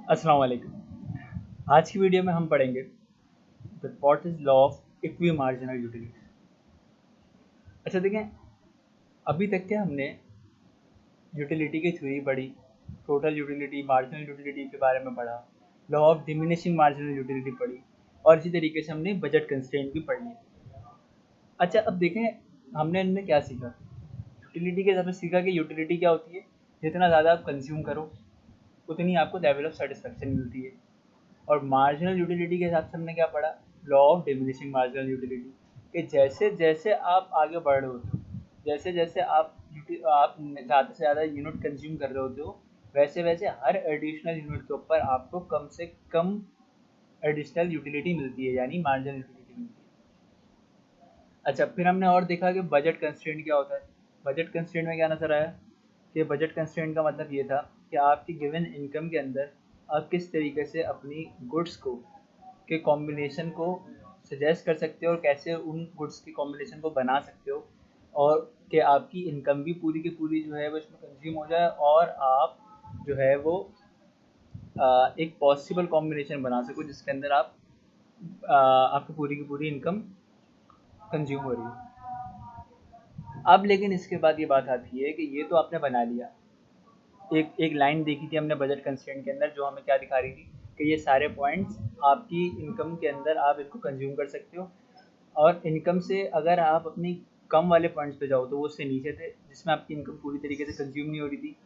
अस्सलाम वालेकुम। आज की वीडियो में हम पढ़ेंगे the what is law of equi marginal utility. अच्छा देखें, अभी तक के हमने यूटिलिटी की थ्योरी पढ़ी, टोटल यूटिलिटी, मार्जिनल यूटिलिटी के बारे में पढ़ा, law of diminishing marginal utility पढ़ी और इसी तरीके से हमने बजट कंस्ट्रेंट भी पढ़ लिया। अच्छा, अब देखें हमने इनमें क्या सीखा। यूटिलिटी के हिसाब से सीखा कि यूटिलिटी क्या होती है, जितना ज़्यादा आप कंज्यूम करो उतनी आपको लेवल ऑफ सेटिस्फेक्शन मिलती है। और मार्जिनल यूटिलिटी के हिसाब से हमने क्या पढ़ा, law of diminishing marginal utility, कि जैसे जैसे आप आगे बढ़ रहे होते हो, जैसे जैसे आप ज़्यादा से ज़्यादा यूनिट कंज्यूम कर रहे होते हो, वैसे वैसे हर एडिशनल यूनिट के ऊपर आपको कम से कम एडिशनल यूटिलिटी मिलती है, यानी मार्जिनल यूटिलिटी मिलती है। अच्छा, फिर हमने और देखा कि बजट कंस्ट्रेंट क्या होता है। बजट कंस्ट्रेंट में क्या नजर आया कि बजट कंस्ट्रेंट का मतलब ये था कि आपकी गिवन इनकम के अंदर आप किस तरीके से अपनी गुड्स को के कॉम्बिनेशन को सजेस्ट कर सकते हो और कैसे उन गुड्स के कॉम्बिनेशन को बना सकते हो, और कि आपकी इनकम भी पूरी की पूरी जो है वो इसमें कंज्यूम हो जाए और आप जो है वो एक पॉसिबल कॉम्बिनेशन बना सको जिसके अंदर आप आपकी पूरी की पूरी इनकम कंज्यूम हो रही है। अब लेकिन इसके बाद ये बात आती है कि ये तो आपने बना लिया, एक एक लाइन देखी थी हमने बजट कंस्ट्रेंट के अंदर जो हमें क्या दिखा रही थी कि ये सारे पॉइंट्स आपकी इनकम के अंदर आप इनको कंज्यूम कर सकते हो। और इनकम से अगर आप अपनी कम वाले पॉइंट्स पे जाओ तो वो उससे नीचे थे, जिसमें आपकी इनकम पूरी तरीके से कंज्यूम नहीं हो रही थी।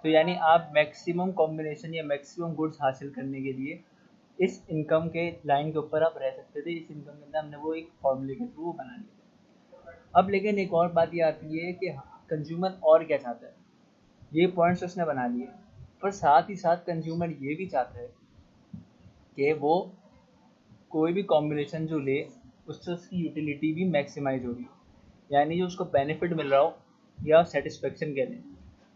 तो यानी आप मैक्सिमम कॉम्बिनेशन या मैक्सिमम गुड्स हासिल करने के लिए इस इनकम के लाइन के ऊपर आप रह सकते थे। इस इनकम के अंदर हमने वो एक फॉर्मूले के थ्रू बना लिया। अब लेकिन एक और बात ये आती है कि कंज्यूमर और क्या चाहता है। ये पॉइंट्स उसने बना लिए, पर साथ ही साथ कंज्यूमर ये भी चाहता है कि वो कोई भी कॉम्बिनेशन जो ले उससे उसकी यूटिलिटी भी मैक्सिमाइज हो रही हो, यानी जो उसको बेनिफिट मिल रहा हो या सेटिस्फेक्शन कह लें।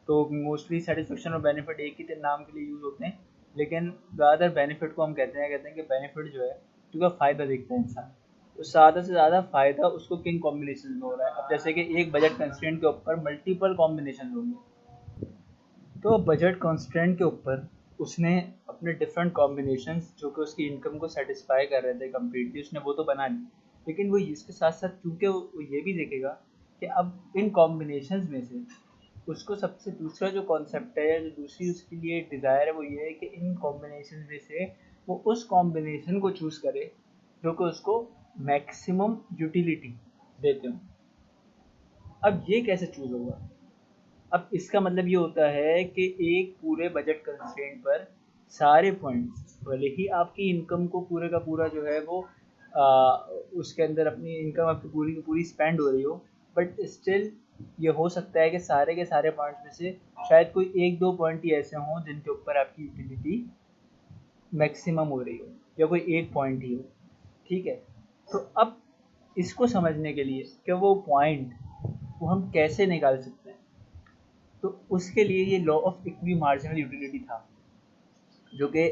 तो मोस्टली सेटिस्फेक्शन और बेनिफिट एक ही नाम के लिए यूज़ होते हैं, लेकिन ज़्यादातर बेनिफिट को हम कहते हैं कि बेनिफिट जो है क्योंकि फ़ायदा देखता है इंसान, तो ज़्यादा से ज़्यादा फ़ायदा उसको किन कॉम्बिनेशन में हो रहा है। अब जैसे कि एक बजट कंस्ट्रेंट के ऊपर मल्टीपल कॉम्बिनेशन होंगे, तो बजट कॉन्स्टेंट के ऊपर उसने अपने डिफरेंट कॉम्बिनेशंस जो कि उसकी इनकम को सेटिस्फाई कर रहे थे कम्प्लीटली, उसने वो तो बना ली। लेकिन वो इसके साथ साथ चूँकि वो ये भी देखेगा कि अब इन कॉम्बिनेशंस में से उसको सबसे दूसरा जो कॉन्सेप्ट है या जो दूसरी उसके लिए डिज़ायर है वो ये है कि इन कॉम्बिनेशन में से वो उस कॉम्बिनेशन को चूज़ करे जो कि उसको मैक्सिमम यूटिलिटी देते हो। अब ये कैसे चूज़ होगा। अब इसका मतलब ये होता है कि एक पूरे बजट कंस्ट्रेंट पर सारे पॉइंट्स, भले ही आपकी इनकम को पूरे का पूरा जो है वो उसके अंदर अपनी इनकम आपकी पूरी की पूरी स्पेंड हो रही हो, बट स्टिल ये हो सकता है कि सारे के सारे पॉइंट्स में से शायद कोई एक दो पॉइंट ही ऐसे हों जिनके ऊपर आपकी यूटिलिटी मैक्सिमम हो रही हो, या कोई एक पॉइंट ही हो। ठीक है, तो अब इसको समझने के लिए कि वो पॉइंट वो हम कैसे निकाल सकते हैं, तो उसके लिए ये law of equi marginal utility था, जो कि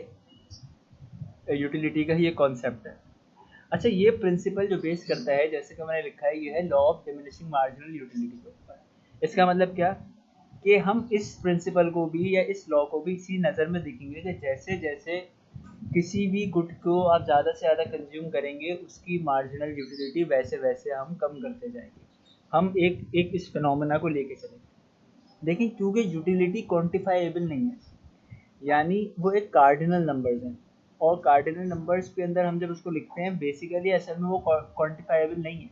यूटिलिटी का ही एक कॉन्सेप्ट है। अच्छा, ये प्रिंसिपल जो बेस करता है, जैसे कि मैंने लिखा है, ये है law of diminishing marginal utility के ऊपर। इसका मतलब क्या कि हम इस प्रिंसिपल को भी या इस लॉ को भी इसी नज़र में देखेंगे कि जैसे जैसे किसी भी गुड को आप ज़्यादा से ज़्यादा कंज्यूम करेंगे उसकी मार्जिनल यूटिलिटी वैसे वैसे हम कम करते जाएंगे। हम एक एक इस फिनोमेना को लेके चलेंगे। देखिए, क्योंकि यूटिलिटी क्वांटिफाइबल नहीं है, यानी वो एक कार्डिनल नंबर्स हैं, और कार्डिनल नंबर्स के अंदर हम जब उसको लिखते हैं बेसिकली असल में वो क्वांटिफाइबल नहीं है।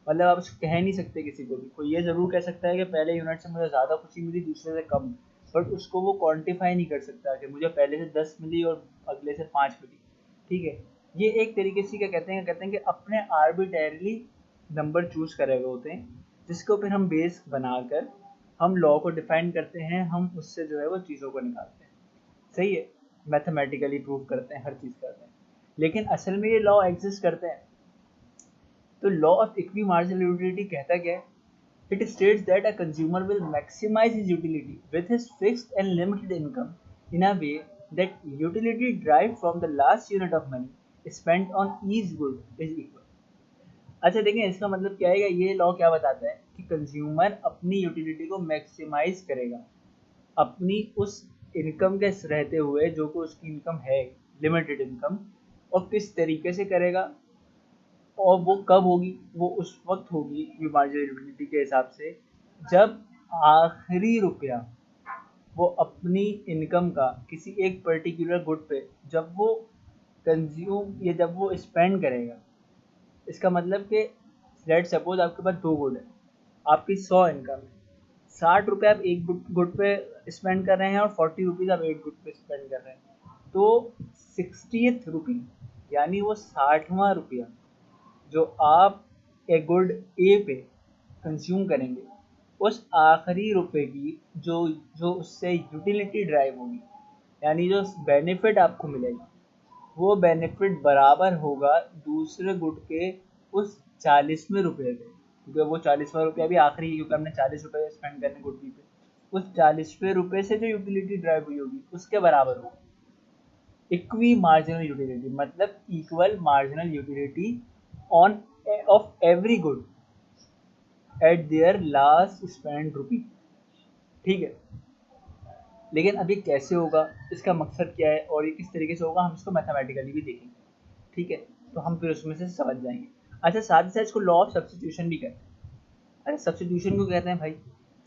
मतलब आप उसको कह नहीं सकते किसी को भी। कोई ये ज़रूर कह सकता है कि पहले यूनिट से मुझे ज़्यादा खुशी मिली, दूसरे से कम, बट उसको वो क्वांटिफाई नहीं कर सकता कि मुझे पहले से 10 मिली और अगले से 5 मिली। ठीक है, ये एक तरीके से क्या कहते हैं कि अपने आर्बिट्रेरली नंबर चूज करे हुए होते हैं, जिसके ऊपर हम बेस बनाकर हम लॉ को डिफाइन करते हैं, हम उससे जो है वो चीज़ों को निकालते हैं। सही है, मैथमेटिकली प्रूव करते हैं, हर चीज़ करते हैं, लेकिन असल में ये लॉ एग्जिस्ट करते हैं। तो law of equi marginal utility कहता क्या है? It states that a consumer will maximise his utility with his fixed and limited income in a way that utility drive from the last unit of money spent on each good is equal. अच्छा देखें, इसका मतलब क्या है, ये law क्या बताता है कि कंज्यूमर अपनी यूटिलिटी को मैक्सिमाइज करेगा अपनी उस इनकम के रहते हुए जो कि उसकी इनकम है लिमिटेड इनकम, और किस तरीके से करेगा और वो कब होगी, वो उस वक्त होगी ये मार्जिनल यूटिलिटी के हिसाब से जब आखिरी रुपया वो अपनी इनकम का किसी एक पर्टिकुलर गुड पे जब वो कंज्यूम या जब वो स्पेंड करेगा। इसका मतलब कि लेट सपोज आपके पास 2 गुड है, आपकी 100 इनकम है, 60 रुपये आप एक गुड पे स्पेंड कर रहे हैं और 40 रुपीज़ आप एक गुड पे स्पेंड कर रहे हैं, तो 60th रुपी यानी वो 60वां रुपया जो आप एक गुड ए पे कंज्यूम करेंगे, उस आखिरी रुपए की जो जो उससे यूटिलिटी ड्राइव होगी, यानी जो बेनिफिट आपको मिलेगा, वो बेनिफिट बराबर होगा दूसरे गुड के उस 40वें रुपये पे, क्योंकि वो 40वां रुपया भी आखिरी, क्योंकि हमने 40 रुपये स्पेंड करने गुड बी पे, उस 40वें रुपये से जो यूटिलिटी ड्राइव हुई होगी उसके बराबर होगा। इक्वी मार्जिनल यूटिलिटी मतलब equal marginal utility on of every good at their last spend rupee. ठीक है, लेकिन अब ये कैसे होगा, इसका मकसद क्या है और ये किस तरीके से होगा, हम इसको मैथमेटिकली भी देखेंगे। ठीक है, तो हम फिर उसमें से समझ जाएंगे। अच्छा, साथ ही साथ इसको लॉ ऑफ सब्स्टिट्यूशन भी कहते हैं। अरे सब्स्टिट्यूशन क्यों कहते हैं भाई?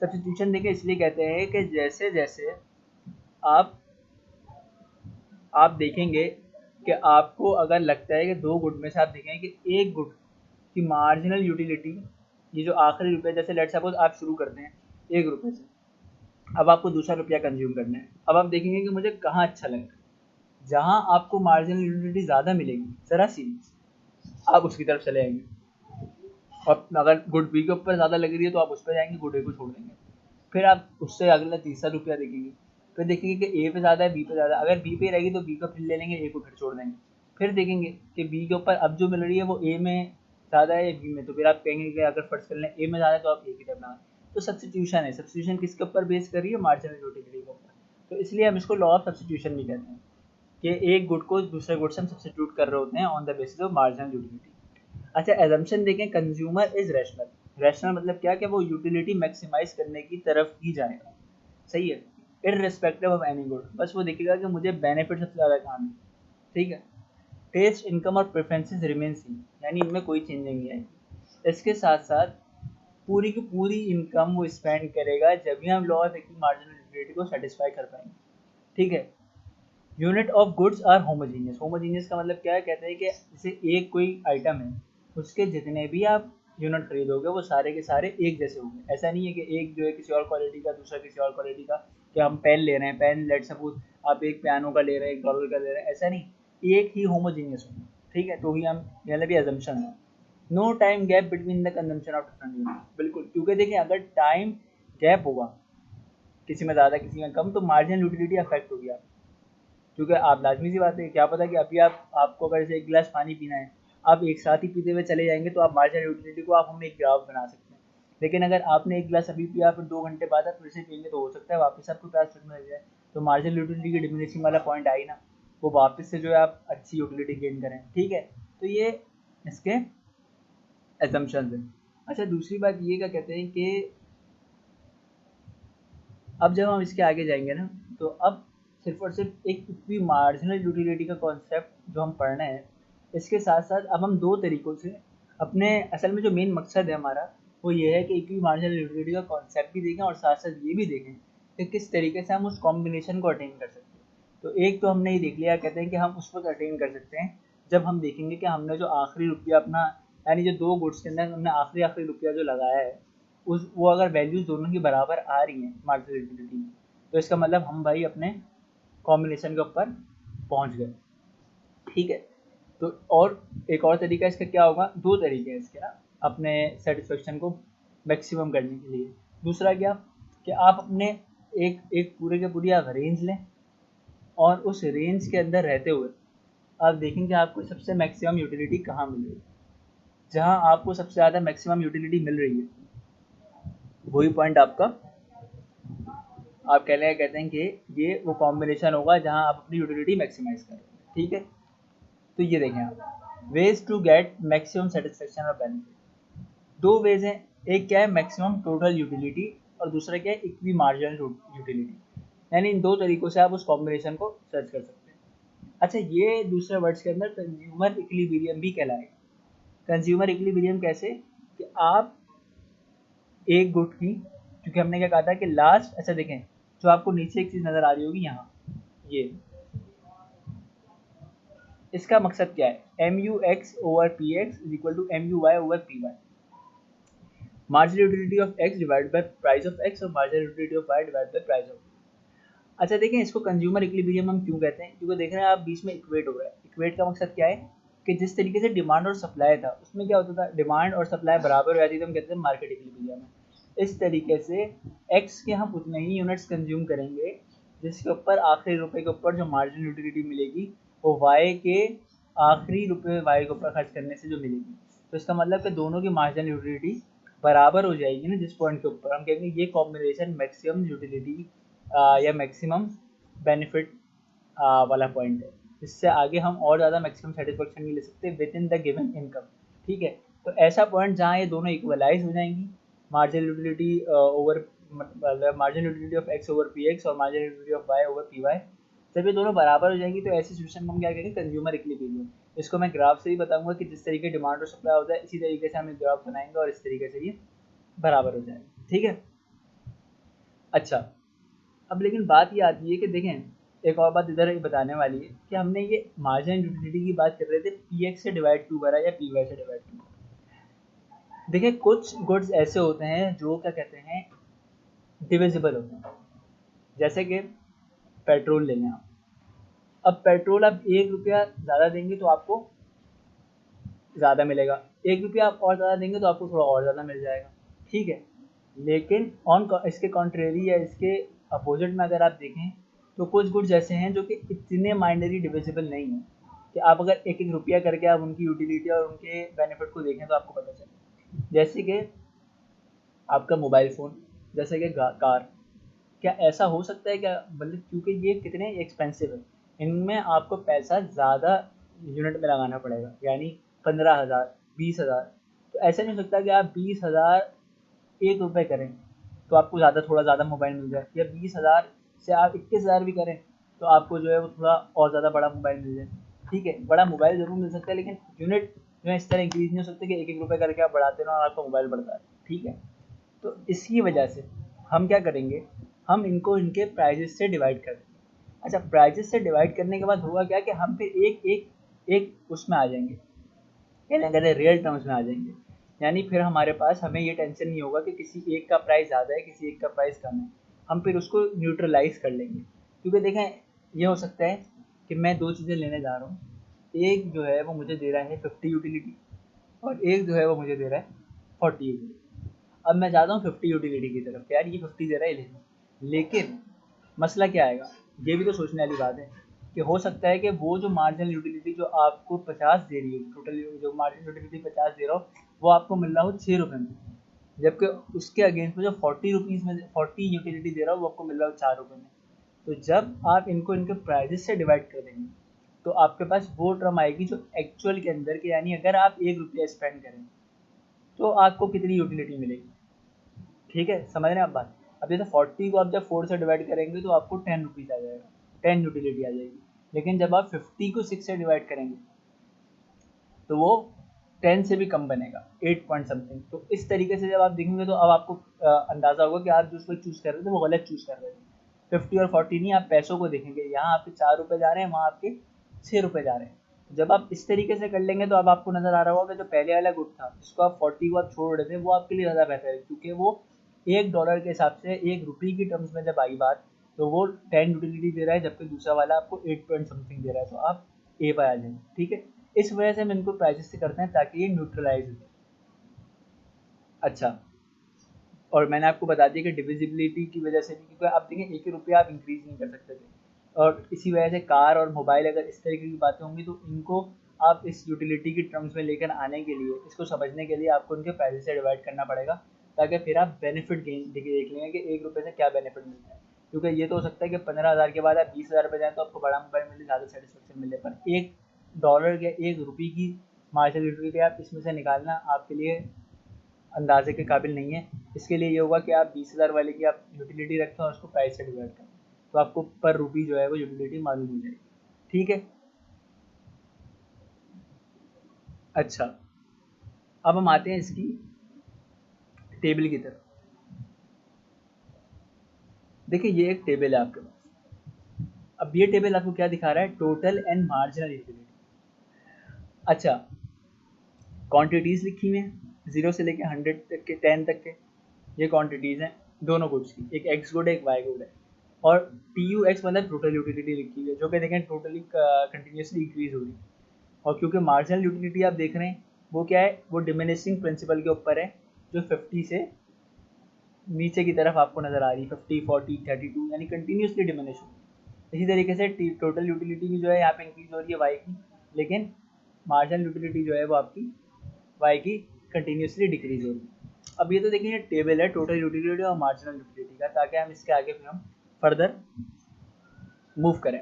सब्स्टिट्यूशन देखिए इसलिए कहते हैं कि जैसे जैसे आप देखेंगे कि आपको अगर लगता है कि 2 गुड में से आप देखेंगे कि एक गुड की मार्जिनल यूटिलिटी, ये जो आखिरी रुपये, जैसे लेट सपोज आप शुरू करते हैं 1 रुपये से, अब आपको दूसरा रुपया कंज्यूम करना है। अब आप देखेंगे कि मुझे कहाँ अच्छा लग रहा है, जहाँ आपको मार्जिनल यूटिलिटी ज़्यादा मिलेगी ज़रा सी, आप उसकी तरफ चले आएंगे, और अगर गुड बी के ऊपर ज़्यादा लग रही है तो आप उस पर जाएंगे, गुड ए को छोड़ देंगे। फिर आप उससे अगला तीसरा रुपया देखेंगे, फिर देखेंगे कि ए पे ज़्यादा है, बी पे ज़्यादा, अगर बी पे रहेगी तो बी को फिर ले लेंगे, ए को फिर छोड़ देंगे। फिर देखेंगे कि बी के ऊपर अब जो मिल रही है वो ए में ज़्यादा है या बी में, तो फिर आप कहेंगे कि अगर फर्स्ट कर लें ए में ज़्यादा है तो आप ए की तरफ ना। तो सब्स्टिट्यूशन है, सब्स्टिट्यूशन किसके ऊपर बेस कर रही है? मार्जिनल यूटिलिटी के ऊपर। तो इसलिए हम इसको लॉ ऑफ सब्स्टिट्यूशन भी कहते हैं कि एक गुड को दूसरे गुड से हम सब्स्टिट्यूट कर रहे होते हैं on the basis of marginal utility. अच्छा, एजम्पशन देखें, कंज्यूमर इज रैशनल। रैशनल मतलब क्या, कि वो यूटिलिटी मैक्सिमाइज करने की तरफ ही जाएगा। सही है, इररिस्पेक्टिव ऑफ एनी गुड, बस वो देखेगा कि मुझे बेनिफिट सबसे ज़्यादा कहाँ मिले। ठीक है, टेस्ट, इनकम और प्रेफरेंसेस रिमेन सेम, यानी इनमें कोई चेंज नहीं आएगी। इसके साथ साथ पूरी की पूरी इनकम वो स्पेंड करेगा जब भी हम law of equity marginal utility को सेटिस्फाई कर पाएंगे। ठीक है, unit of goods are homogeneous. Homogeneous का मतलब क्या है? कहते हैं कि जैसे एक कोई आइटम है, उसके जितने भी आप यूनिट खरीदोगे वो सारे के सारे एक जैसे होंगे। ऐसा नहीं है कि एक जो है किसी और क्वालिटी का, दूसरा किसी और क्वालिटी का। कि हम पेन ले रहे हैं, पेन लेट सपोज आप एक पियानो का ले रहे हैं, $1 का ले रहे हैं, ऐसा नहीं, एक ही होमोजीनियस होंगे। ठीक है, तो ही हम मतलब भी एजम्पशन है। No time gap between the consumption of different unit, बिल्कुल, क्योंकि देखिए अगर टाइम गैप होगा किसी में ज़्यादा किसी में कम तो मार्जिनल यूटिलिटी अफेक्ट होगी आप, क्योंकि आप लाजमी सी बात है, क्या पता कि अभी आपको अगर जैसे 1 गिलास पानी पीना है, आप एक साथ ही पीते हुए चले जाएंगे तो आप मार्जिनल यूटिलिटी को आप हम एक ग्राफ बना सकते हैं। लेकिन अगर आपने 1 गिलास अभी पिया, फिर 2 घंटे बाद आप फिर से पियेंगे तो हो सकता है वापस आपको प्यास लगने लग जाए, तो मार्जिनल यूटिलिटी की डिमिनिशिंग वाला पॉइंट आई ना, वो वापस से जो है आप अच्छी यूटिलिटी गेन करें। ठीक है, तो ये इसके एजम्पशंस हैं। अच्छा, दूसरी बात ये क्या कहते हैं कि अब जब हम इसके आगे जाएंगे ना, तो अब सिर्फ और सिर्फ एक इक्वी मार्जिनल यूटिलिटी का कॉन्सेप्ट जो हम पढ़ रहे हैं, इसके साथ साथ अब हम 2 तरीकों से अपने, असल में जो मेन मकसद है हमारा वो ये है कि इक्वी मार्जिनल यूटिलिटी का कॉन्सेप्ट भी देखें और साथ साथ ये भी देखें कि किस तरीके से हम उस कॉम्बिनेशन को अटेन कर सकते हैं। तो एक तो हमने ये देख लिया, कहते हैं कि हम उस वक्त अटेन कर सकते हैं जब हम देखेंगे कि हमने जो आखिरी रुपया अपना, यानी जो 2 गुड्स के अंदर हमने आखिरी रुपया जो लगाया है, उस वो अगर वैल्यूज दोनों की बराबर आ रही हैं मार्जिनल यूटिलिटी में, तो इसका मतलब हम भाई अपने कॉम्बिनेशन के ऊपर पहुंच गए। ठीक है, तो और एक और तरीका इसका क्या होगा, 2 तरीके हैं इसके ना अपने सेटिस्फेक्शन को मैक्सिमम करने के लिए। दूसरा क्या, कि आप अपने एक एक पूरे के पूरी आप रेंज लें और उस रेंज के अंदर रहते हुए आप देखेंगे आपको सबसे मैक्सिमम यूटिलिटी कहाँ मिल रही है। जहाँ आपको सबसे ज़्यादा मैक्सिमम यूटिलिटी मिल रही है, वही पॉइंट आपका, आप कहते हैं कि ये वो कॉम्बिनेशन होगा जहां आप अपनी यूटिलिटी मैक्सिमाइज करें। ठीक है, तो ये देखें आप, ways to get maximum satisfaction और बेनिफिट, 2 वेज हैं। एक क्या है, मैक्सिमम टोटल यूटिलिटी, और दूसरा क्या है, इक्वी मार्जिनल यूटिलिटी। यानी इन दो तरीकों से आप उस कॉम्बिनेशन को सर्च कर सकते हैं। अच्छा, ये दूसरे वर्ड्स के अंदर कंज्यूमर इक्विलिब्रियम भी कहलाएगा। कंज्यूमर इक्विलिब्रियम कैसे, कि आप एक गुड की, क्योंकि हमने क्या कहा था कि लास्ट, अच्छा देखें, जो आपको नीचे एक चीज़ नज़र आ रही होगी यहाँ, ये इसका मकसद क्या है, M U X over P X is equal to M U Y over P Y, marginal utility of X divide by price of X और marginal utility of Y divide by price of. अच्छा देखें, इसको consumer equilibrium हम क्यों कहते हैं, क्योंकि देख रहे हैं आप बीच में इक्वेट हो रहा है। इक्वेट का मकसद क्या है, कि जिस तरीके से डिमांड और सप्लाई था उसमें क्या होता था, डिमांड और सप्लाई बराबर हो जाती थी, हम कहते हैं मार्केट इक्विलिब्रियम है। इस तरीके से एक्स के हम उतने ही यूनिट्स कंज्यूम करेंगे जिसके ऊपर आखिरी रुपए के ऊपर जो मार्जिनल यूटिलिटी मिलेगी वो वाई के आखिरी रुपए वाई के ऊपर खर्च करने से जो मिलेगी। तो इसका मतलब कि दोनों की मार्जिनल यूटिलिटी बराबर हो जाएगी ना, जिस पॉइंट के ऊपर हम कहेंगे ये कॉम्बिनेशन मैक्सिमम यूटिलिटी या मैक्सिमम बेनिफिट वाला पॉइंट है। इससे आगे हम और ज़्यादा मैक्सिमम सेटिस्फेक्शन नहीं ले सकते with in the given income. ठीक है, तो ऐसा पॉइंट जहाँ ये दोनों इक्वलाइज हो जाएंगी, मार्जिनल यूटिलिटी ओवर, मतलब marginal utility of X over P X और marginal utility of Y over P Y, जब ये दोनों बराबर हो जाएंगी तो ऐसी सिचुएशन में हम क्या कहेंगे, कंज्यूमर इक्विलिब्रियम। इसको मैं ग्राफ से ही बताऊंगा कि जिस तरीके डिमांड और सप्लाई होता है इसी तरीके से हम एक ग्राफ बनाएंगे और इस तरीके से ये बराबर हो जाएगा। ठीक है, अच्छा, अब लेकिन बात ये आती है कि देखें, एक और बात इधर बताने वाली है कि हमने ये मार्जिनल यूटिलिटी की बात कर रहे थे, पी एक्स से डिवाइड क्यों करा या पी वाई से डिवाइड क्यों करा। देखिए, कुछ गुड्स ऐसे होते हैं जो क्या कहते हैं, डिविजिबल होते हैं। जैसे कि पेट्रोल ले लें आप, अब पेट्रोल आप 1 रुपया ज़्यादा देंगे तो आपको ज़्यादा मिलेगा, 1 रुपया आप और ज़्यादा देंगे तो आपको थोड़ा और ज़्यादा मिल जाएगा। ठीक है, लेकिन इसके कॉन्ट्रेरी या इसके अपोजिट में अगर आप देखें तो कुछ गुड्स ऐसे हैं जो कि इतने माइनरी डिविजिबल नहीं है कि आप अगर एक एक रुपया करके आप उनकी यूटिलिटी और उनके बेनिफिट को देखें तो आपको पता चले। जैसे कि आपका मोबाइल फ़ोन, जैसे कि कार, क्या ऐसा हो सकता है क्या, मतलब क्योंकि ये कितने एक्सपेंसिव है, इनमें आपको पैसा ज़्यादा यूनिट में लगाना पड़ेगा, यानी 15,000 20,000, तो ऐसा नहीं हो सकता कि आप 20,000 1 रुपये करें तो आपको थोड़ा ज़्यादा मोबाइल मिल जाए, या 20,000 से आप 21,000 भी करें तो आपको जो है वो थोड़ा और ज़्यादा बड़ा मोबाइल मिल जाए। ठीक है, बड़ा मोबाइल ज़रूर मिल सकता है लेकिन यूनिट जो है इस तरह इंक्रीज नहीं हो सकते कि एक एक रुपये करके आप बढ़ाते रहो और आपका मोबाइल बढ़ता है। ठीक है, तो इसकी वजह से हम क्या करेंगे, हम इनको इनके प्राइजेस से डिवाइड कर देंगे। अच्छा, प्राइजेस से डिवाइड करने के बाद होगा क्या कि हम फिर एक एक एक उसमें आ जाएंगे, यानी अगर रियल टर्म्स में आ जाएंगे, यानी फिर हमारे पास, हमें ये टेंशन नहीं होगा कि किसी एक का प्राइस ज़्यादा है किसी एक का प्राइस कम है, हम फिर उसको न्यूट्रलाइज कर लेंगे। क्योंकि देखें, ये हो सकता है कि मैं दो चीज़ें लेने जा रहा हूँ, एक जो है वो मुझे दे रहा है 50 यूटिलिटी और एक जो है वो मुझे दे रहा है 40 यूटिलिटी। अब मैं चाहता हूँ 50 यूटिलिटी की तरफ, यार ये 50 दे रहा है, ले लूँ, लेकिन मसला क्या आएगा, ये भी तो सोचने वाली बात है कि हो सकता है कि वो जो मार्जिनल यूटिलिटी जो आपको 50 दे रही है, टोटल जो मार्जिनल यूटिलिटी 50 दे रहा हो, वो आपको मिल रहा हो 6 रुपये में, जबकि उसके अगेंस्ट में जो 40 रुपीज़ में 40 यूटिलिटी दे रहा हो वो आपको मिल रहा हो 4 रुपये में। तो जब आप इनको इनके प्राइजेस से डिवाइड कर देंगे तो आपके पास वो टर्म आएगी जो एक्चुअल के अंदर के, यानी अगर आप 1 रुपया स्पेंड करें तो आपको कितनी यूटिलिटी मिलेगी। ठीक है, समझ रहे हैं आप बात। अब जैसे 40 को आप जब 4 से डिवाइड करेंगे तो आपको 10 रुपीज़ आ जाएगा, 10 यूटिलिटी आ जाएगी। लेकिन जब आप 50 को 6 से डिवाइड करेंगे तो वो 10 से भी कम बनेगा, 8 पॉइंट समथिंग। तो इस तरीके से जब आप देखेंगे तो अब आपको अंदाज़ा होगा कि आप जो उसको चूज़ कर रहे थे वो गलत चूज़ कर रहे थे। 50 और 40 नहीं, आप पैसों को देखेंगे, यहाँ आपके 4 रुपये जा रहे हैं, वहाँ आपके 6 रुपये जा रहे हैं। जब आप इस तरीके से कर लेंगे तो अब आपको नज़र आ रहा होगा कि जो पहले वाला गुड था जिसको आप 40 को आप छोड़ रहे थे वो आपके लिए ज़्यादा बेहतर है, क्योंकि वो $1 के हिसाब से 1 रुपये की टर्म्स में जब आई बात तो वो 10 यूटिलिटी दे रहा है, जबकि दूसरा वाला आपको 8 पॉइंट समथिंग दे रहा है, तो आप ए पर आ जाएंगे। ठीक है, इस वजह से हम इनको प्राइसेस से करते हैं ताकि ये न्यूट्रलाइज हो जाए। अच्छा, और मैंने आपको बता दिया कि डिविजिबिलिटी की वजह से भी, क्योंकि आप देखें 1 रुपया आप इंक्रीज नहीं कर सकते थे, और इसी वजह से कार और मोबाइल अगर इस तरीके की बातें होंगी तो इनको आप इस यूटिलिटी की टर्म्स में लेकर आने के लिए, इसको समझने के लिए आपको इनके प्राइसेस से डिवाइड करना पड़ेगा, ताकि फिर आप बेनिफिट गेन देख लेंगे कि 1 रुपये से क्या बेनिफिट मिलता है। क्योंकि ये तो हो सकता है कि 15,000 के बाद आप 20,000 पे जाएँ तो आपको बड़ा मोबाइल मिले, ज़्यादा सेटिस्फेक्शन मिले, पर $1 या 1 रुपये की मार्जिनल यूटिलिटी आप इसमें से निकालना आपके लिए अंदाजे के काबिल नहीं है। इसके लिए ये होगा कि आप 20,000 वाले की आप यूटिलिटी रखें और उसको प्राइस से डिवाइड करें। तो आपको पर रुपी जो है वो यूटिलिटी मालूम हो जाएगी। ठीक है, अच्छा अब हम आते हैं इसकी टेबल की तरफ। देखिए ये एक टेबल है आपके पास। अब ये टेबल आपको क्या दिखा रहा है, टोटल एंड मार्जिनल यूटिलिटी। अच्छा, क्वांटिटीज लिखी हुई हैं 0 से लेके 100 तक के, 10 तक के, ये क्वांटिटीज हैं दोनों गुड्स की, एक एक्स गुड है एक वाई गुड है। और टी यू एक्स मतलब टोटल यूटिलिटी लिखी हुई है, जो कि देखें टोटली कंटिन्यूसली इंक्रीज हो रही है। और क्योंकि मार्जिनल यूटिलिटी आप देख रहे हैं वो क्या है, वो डिमिनिशिंग प्रिंसिपल के ऊपर है, जो 50 से नीचे की तरफ आपको नजर आ रही है, 50, 40, 32, यानी कंटिन्यूसली डिमिनिश हो रही है। इसी तरीके से टोटल यूटिलिटी भी जो है यहाँ पे इंक्रीज हो रही है वाई की, लेकिन मार्जिनल यूटिलिटी जो है वो आपकी वाई की कंटिन्यूसली डिक्रीज हो रही है। अब ये तो देखिए टेबल है टोटल यूटिलिटी और मार्जिनल यूटिलिटी का, ताकि हम इसके आगे भी हम फर्दर मूव करें।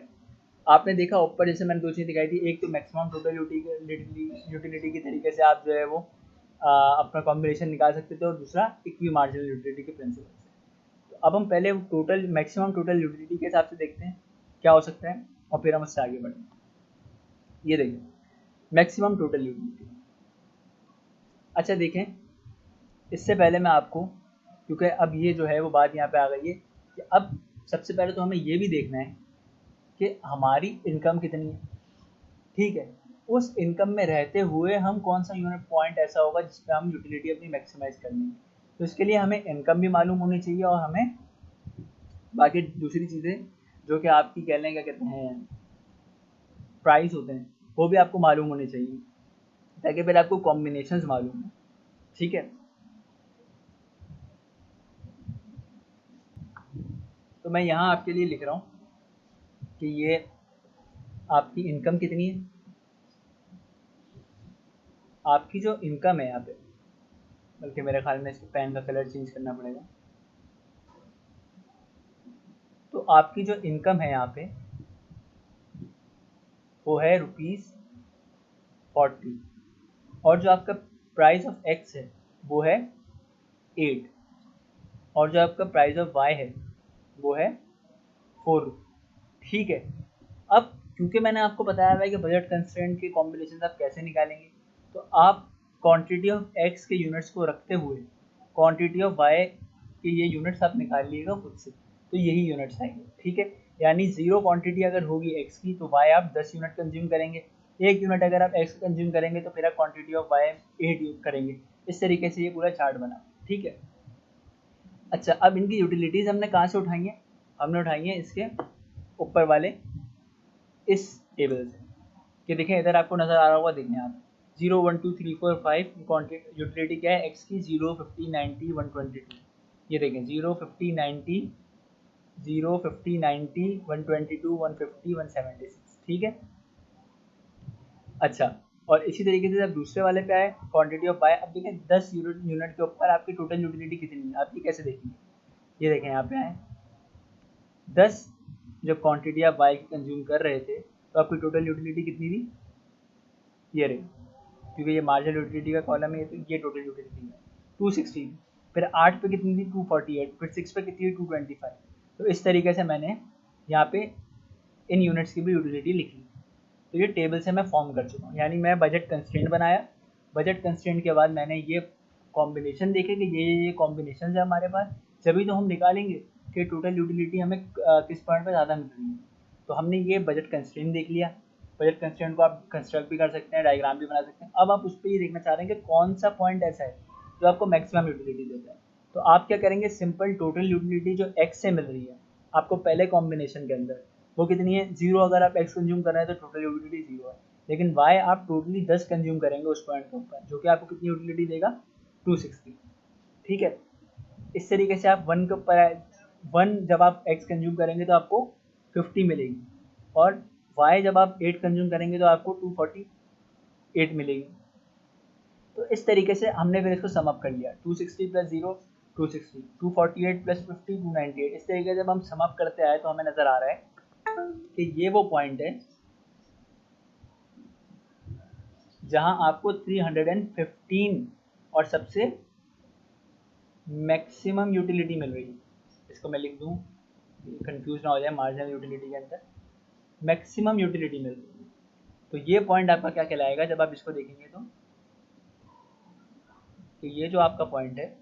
आपने देखा ऊपर जैसे मैंने दो चीज़ दिखाई थी, एक तो मैक्सिमम टोटल यूटिलिटी की तरीके से आप जो है वो अपना कॉम्बिनेशन निकाल सकते थे, और दूसरा इक्वी मार्जिनल यूटिलिटी के प्रिंसिपल से। तो अब हम पहले टोटल मैक्सिमम टोटल यूटिलिटी के हिसाब से देखते हैं क्या हो सकता है, और फिर हम उससे आगे बढ़ेंगे। ये देखिए मैक्सिमम टोटल यूटिलिटी। अच्छा देखें, इससे पहले मैं आपको, क्योंकि अब ये जो है वो बात यहाँ पे आ गई है कि अब सबसे पहले तो हमें ये भी देखना है कि हमारी इनकम कितनी है। ठीक है, उस इनकम में रहते हुए हम कौन सा यूनिट पॉइंट ऐसा होगा जिसपे हम यूटिलिटी अपनी मैक्सिमाइज कर लेंगे। तो इसके लिए हमें इनकम भी मालूम होनी चाहिए, और हमें बाकी दूसरी चीज़ें जो कि आपकी कह लें क्या कहते हैं प्राइस होते हैं, वो भी आपको मालूम होने चाहिए, ताकि फिर आपको कॉम्बिनेशंस मालूम हो। ठीक है, तो मैं यहाँ आपके लिए लिख रहा हूँ कि ये आपकी इनकम कितनी है। आपकी जो इनकम है यहाँ पे, बल्कि मेरे ख्याल में इसको पेन का कलर चेंज करना पड़ेगा। तो आपकी जो इनकम है यहाँ पे वो है ₹40, और जो आपका प्राइस ऑफ एक्स है वो है 8, और जो आपका प्राइस ऑफ वाई है वो है 4। ठीक है, अब क्योंकि मैंने आपको बताया हुआ है कि बजट कंस्ट्रेंट के कॉम्बिनेशन आप कैसे निकालेंगे, तो आप क्वांटिटी ऑफ एक्स के यूनिट्स को रखते हुए क्वांटिटी ऑफ वाई के ये यूनिट्स आप निकाल लीजिएगा खुद से, तो यही यूनिट्स आएंगे। ठीक है, यानी 0 क्वांटिटी अगर होगी एक्स की तो वाई आप 10 यूनिट कंज्यूम करेंगे, 1 यूनिट अगर आप एक्स कंज्यूम करेंगे तो फिर आप क्वांटिटी ऑफ वाई 8 यूज करेंगे। इस तरीके से ये पूरा चार्ट बना। ठीक है, अच्छा अब इनकी यूटिलिटीज़ हमने कहाँ से उठाई हैं, हमने उठाई हैं इसके ऊपर वाले इस टेबल से, कि देखें इधर आपको नज़र आ रहा होगा, देखें आप 0, 1, 2, 3, 4, 5 क्वांटिटी यूटिलिटी क्या है एक्स की, 0, 50, 90, 122। ये देखें 0, 50, 90, 0, 50, 90, 122, 150, 176। ठीक है, अच्छा और इसी तरीके से जब दूसरे वाले पे आए क्वांटिटी ऑफ बाय, अब देखें 10 यूनिट के ऊपर आपकी टोटल यूटिलिटी कितनी है, आप ये कैसे देखेंगे। ये देखें यहाँ पे आए 10 जो क्वांटिटी आप बाय की कंज्यूम कर रहे थे, तो आपकी टोटल यूटिलिटी कितनी थी, ये रही, क्योंकि ये मार्जिनल यूटिलिटी का कॉलम है, तो ये टोटल यूटिलिटी है 216। फिर 8 पे कितनी थी 248, फिर 6 पे कितनी थी 225। तो इस तरीके से मैंने यहाँ पे इन यूनिट्स की भी यूटिलिटी लिखी। तो ये टेबल से मैं फॉर्म कर चुका हूँ, यानी मैं बजट कंस्ट्रेंट बनाया, बजट कंस्ट्रेंट के बाद मैंने ये कॉम्बिनेशन देखे कि ये कॉम्बिनेशन है हमारे पास, जभी तो हम निकालेंगे कि टोटल यूटिलिटी हमें किस पॉइंट पर ज़्यादा मिल रही है। तो हमने ये बजट कंस्ट्रेंट देख लिया, बजट कंस्ट्रेंट को आप कंस्ट्रक्ट भी कर सकते हैं, डायग्राम भी बना सकते हैं। अब आप उस पर ये देखना चाह रहे हैं कि कौन सा पॉइंट ऐसा है जो आपको मैक्सिमम यूटिलिटी देता है। तो आप क्या करेंगे, सिंपल टोटल यूटिलिटी जो एक्स से मिल रही है आपको पहले कॉम्बिनेशन के अंदर, वो कितनी है 0। अगर आप एक्स कंज्यूम कर रहे हैं तो टोटल यूटिलिटी 0 है, लेकिन वाई आप टोटली 10 कंज्यूम करेंगे उस पॉइंट के ऊपर, जो कि आपको कितनी यूटिलिटी देगा 260। ठीक है, इस तरीके से आप 1 के ऊपर 1 जब आप एक्स कंज्यूम करेंगे तो आपको 50 मिलेगी, और वाई जब आप 8 कंज्यूम करेंगे तो आपको 248 मिलेगी। तो इस तरीके से हमने फिर इसको सम अप कर लिया, 260 प्लस 0 260, 248 प्लस 50 298। इस तरीके से जब हम सम अप करते आए तो हमें नज़र आ रहा है कि ये वो पॉइंट है जहां आपको 315 और सबसे मैक्सिमम यूटिलिटी मिल रही है। इसको मैं लिख दूं कंफ्यूज ना हो जाए मार्जिनल यूटिलिटी के अंदर, मैक्सिमम यूटिलिटी मिल रही है। तो ये पॉइंट आपका क्या कहलाएगा जब आप इसको देखेंगे तो, कि ये जो आपका पॉइंट है,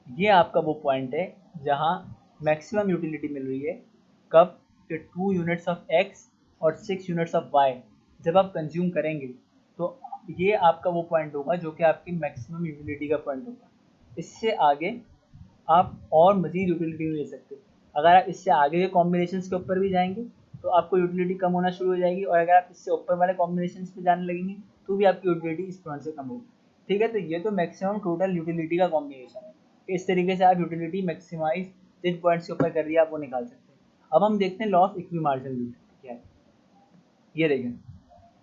ये आपका वो पॉइंट है जहाँ मैक्सिमम यूटिलिटी मिल रही है। कब? कि 2 यूनिट्स ऑफ x और 6 यूनिट्स ऑफ y जब आप कंज्यूम करेंगे, तो ये आपका वो पॉइंट होगा जो कि आपकी मैक्सिमम यूटिलिटी का पॉइंट होगा। इससे आगे आप और मज़ीद यूटिलिटी नहीं ले सकते। अगर आप इससे आगे के कॉम्बिनेशंस के ऊपर भी जाएंगे तो आपको यूटिलिटी कम होना शुरू हो जाएगी, और अगर आप इससे ऊपर वाले कॉम्बिनेशंस पे जाने लगेंगे तो भी आपकी यूटिलिटी इस पॉइंट से कम होगी। ठीक है, तो ये तो मैक्सिमम टोटल यूटिलिटी का कॉम्बिनेशन है। इस तरीके से आप यूटिलिटी मैक्सिमाइज जिन पॉइंट्स के ऊपर कर रही है आप वो निकाल सकते हैं। अब हम देखते हैं law of equi marginal utility क्या है। ये देखें,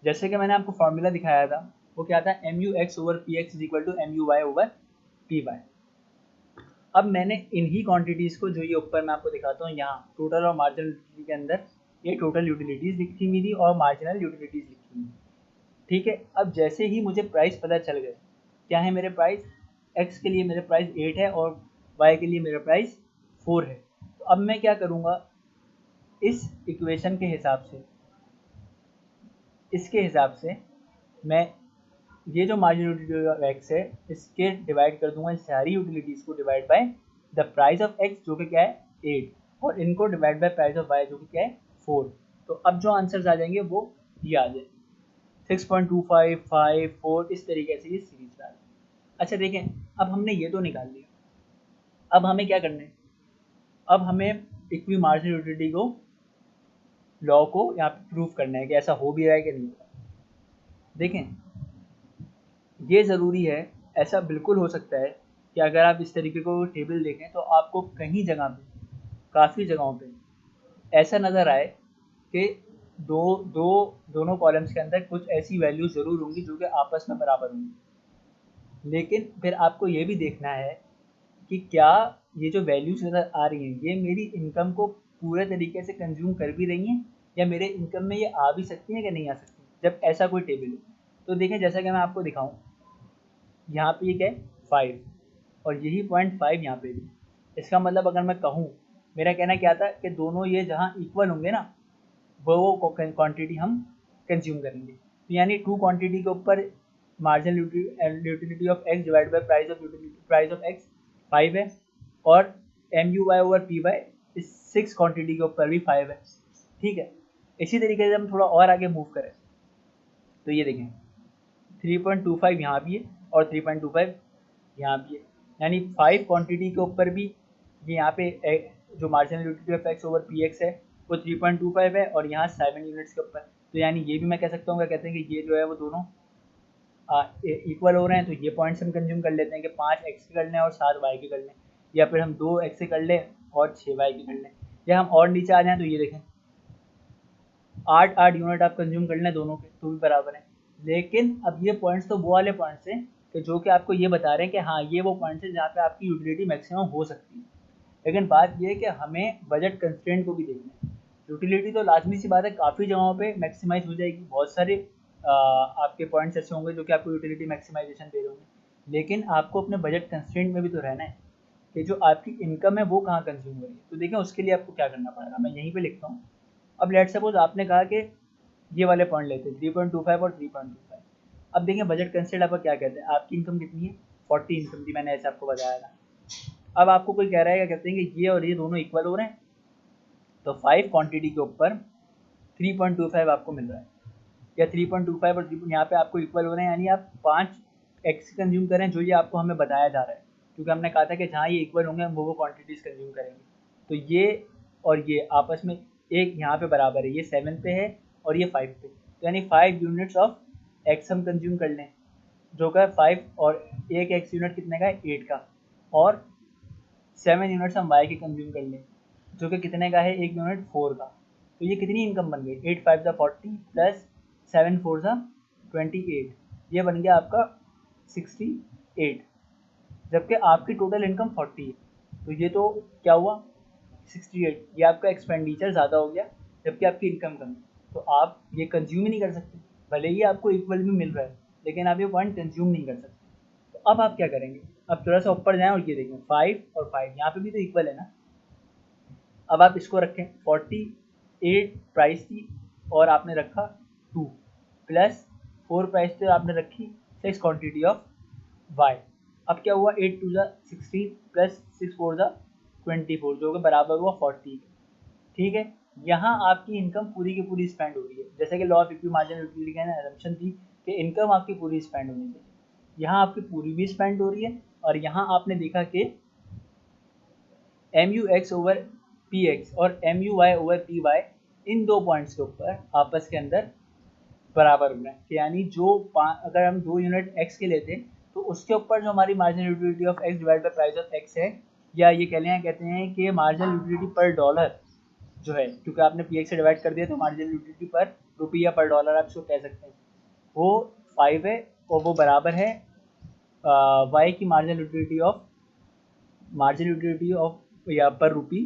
जैसे कि मैंने आपको फॉर्मूला दिखाया था, वो क्या था, mu(x) over px is equal to mu(y) over py। अब मैंने इन्हीं क्वांटिटीज़ को, जो ये ऊपर मैं आपको दिखाता हूँ यहाँ टोटल और मार्जिनल यूटिलिटी के अंदर, ये टोटल यूटिलिटीज़ लिखी हुई थी और मार्जिनल यूटिलिटीज़ लिखी हुई। ठीक है, अब जैसे ही मुझे प्राइस पता चल गए, क्या है मेरे प्राइस, x के लिए मेरे प्राइस 8 है और y के लिए मेरा प्राइस 4 है। तो अब मैं क्या करूँगा, इस इक्वेशन के हिसाब से, इसके हिसाब से मैं ये जो मार्जिनल यूटिलिटी ऑफ x है इसके डिवाइड कर दूंगा सारी यूटिलिटीज़ को divide by the price of x जो कि क्या है 8, और इनको divide by price of y जो कि क्या है 4। तो अब जो आंसर्स आ जाएंगे वो ये आ जाएंगे 6.25, 5, 4, इस तरीके से ये सीरीज में आ जाएंगे। अच्छा देखें, अब हमने ये तो निकाल लिया, अब हमें क्या करना है, अब हमें इक्वी मार्जिनल यूटिलिटी को, लॉ को यहाँ पे प्रूव करना है कि ऐसा हो भी रहा है कि नहीं हो रहा। देखें, ये ज़रूरी है, ऐसा बिल्कुल हो सकता है कि अगर आप इस तरीके को टेबल देखें तो आपको कहीं जगह पे, काफ़ी जगहों पे ऐसा नज़र आए कि दोनों कॉलम्स के अंदर कुछ ऐसी वैल्यूज ज़रूर होंगी जो कि आपस में बराबर होंगी। लेकिन फिर आपको ये भी देखना है कि क्या ये जो वैल्यूज नज़र आ रही हैं ये मेरी इनकम को पूरे तरीके से कंज्यूम कर भी रही हैं, या मेरे इनकम में ये आ भी सकती हैं कि नहीं आ सकती जब ऐसा कोई टेबल हो। तो देखें, जैसा कि मैं आपको दिखाऊं, यहाँ पे ये क्या है 5, और यही पॉइंट 5 यहाँ पे भी। इसका मतलब अगर मैं कहूँ, मेरा कहना क्या था कि दोनों ये जहाँ इक्वल होंगे ना, वो क्वांटिटी हम कंज्यूम करेंगे। तो यानी 2 क्वांटिटी के ऊपर marginal utility of x divide by price of x 5 है, और mu(y) ओवर py इस 6 क्वांटिटी के ऊपर भी 5 है। ठीक है, इसी तरीके से हम थोड़ा और आगे मूव करें तो ये देखें 3.25 यहाँ भी है और 3.25 यहाँ भी है, यानी 5 क्वांटिटी के ऊपर भी ये यहाँ पे जो marginal utility of x over px है वो 3.25 है, और यहाँ 7 यूनिट्स के ऊपर। तो यानी ये भी मैं कह सकता हूँ, क्या कहते हैं कि ये जो है वो दोनों इक्वल हो रहे हैं। तो ये पॉइंट्स हम कंज्यूम कर लेते हैं कि 5 x के कर लें और 7 y के कर लें, या फिर हम 2 x के कर लें और 6 y के कर लें, या हम और नीचे आ जाएँ तो ये देखें 8 यूनिट आप कंज्यूम कर लें दोनों के तो भी बराबर है। लेकिन अब ये पॉइंट्स तो वो वाले पॉइंट्स हैं कि जो कि आपको ये बता रहे हैं कि हाँ ये वो पॉइंट्स हैं जहाँ पे आपकी यूटिलिटी मैक्सिमम हो सकती है। लेकिन बात ये है कि हमें बजट कंस्ट्रेंट को भी देखना है। यूटिलिटी तो लाजमी सी बात है काफ़ी जगहों पे मैक्सिमाइज हो जाएगी, बहुत सारे आपके पॉइंट्स ऐसे होंगे जो कि आपको यूटिलिटी मैक्सिमाइजेशन दे रहे होंगे, लेकिन आपको अपने बजट कंस्ट्रेंट में भी तो रहना है कि जो आपकी इनकम है वो कहाँ कंज्यूम हो रही है। तो देखें उसके लिए आपको क्या करना पड़ेगा, मैं यहीं पे लिखता हूँ। अब लेट सपोज आपने कहा कि ये वाले पॉइंट लेते हैं 3.25 और 3.25। अब देखें बजट कंस्ट्रेंट आपका क्या कहते हैं, आपकी इनकम कितनी है 40 इनकम थी, मैंने ऐसे आपको बताया था। अब आपको कोई कह रहा है, क्या कहते हैं कि ये और ये दोनों इक्वल हो रहे हैं, तो 5 क्वांटिटी के ऊपर 3.25 आपको मिल रहा है, या 3.25 और यहाँ पे आपको इक्वल हो रहे हैं, यानी आप 5 एक्स कंज्यूम करें जो ये आपको हमें बताया जा रहा है, क्योंकि हमने कहा था कि जहाँ ये इक्वल होंगे हम वो क्वांटिटीज़ कंज्यूम करेंगे। तो ये और ये आपस में एक यहाँ पे बराबर है, ये 7 पे है और ये 5 पे, तो यानी 5 यूनिट्स ऑफ एक्स हम कंज्यूम कर लें जो का 5, और एक एक्स यूनिट कितने का है 8 का, और 7 यूनिट्स हम वाई के कंज्यूम कर लें जो कि कितने का है 1 यूनिट 4 का। तो ये कितनी इनकम बन गई 8 5 40 प्लस 7 4 28, ये बन गया आपका 68, जबकि आपकी टोटल इनकम 40 है। तो ये तो क्या हुआ 68, ये आपका एक्सपेंडिचर ज़्यादा हो गया जबकि आपकी इनकम कम है। तो आप ये कंज्यूम ही नहीं कर सकते, भले ही आपको इक्वल भी मिल रहा है लेकिन आप ये पॉइंट कंज्यूम नहीं कर सकते। तो अब आप क्या करेंगे, अब थोड़ा सा ऊपर जाएं और ये देखें 5 और 5 यहाँ पे भी तो इक्वल है ना। अब आप इसको रखें 48 प्राइस थी और आपने रखा 2 प्लस 4 प्राइस थी और आपने रखी 6 क्वांटिटी ऑफ y। अब क्या हुआ 8 टू 16 प्लस 6 4 24 जो कि बराबर हुआ 40। ठीक है, यहाँ आपकी इनकम पूरी की पूरी स्पेंड हो रही है। जैसे कि law of equity marginal utility का असम्पशन थी कि इनकम आपकी पूरी स्पेंड होनी चाहिए, यहाँ आपकी पूरी भी स्पेंड हो रही है और यहाँ आपने देखा कि MUX ओवर PX और MUY ओवर PY इन दो पॉइंट्स के ऊपर आपस के अंदर बराबर हो रहे हैं। यानी जो अगर हम 2 यूनिट x के लेते हैं तो उसके ऊपर जो हमारी marginal utility of x divide by price of x है, या ये कहते हैं कि मार्जिनल यूटिलिटी पर डॉलर जो है, क्योंकि आपने px से डिवाइड कर दिया तो मार्जिनल यूटिलिटी पर रुपया पर डॉलर आप इसको कह सकते हैं, वो 5 है और वो बराबर है y की मार्जिनल यूटिलिटी ऑफ या पर रुपी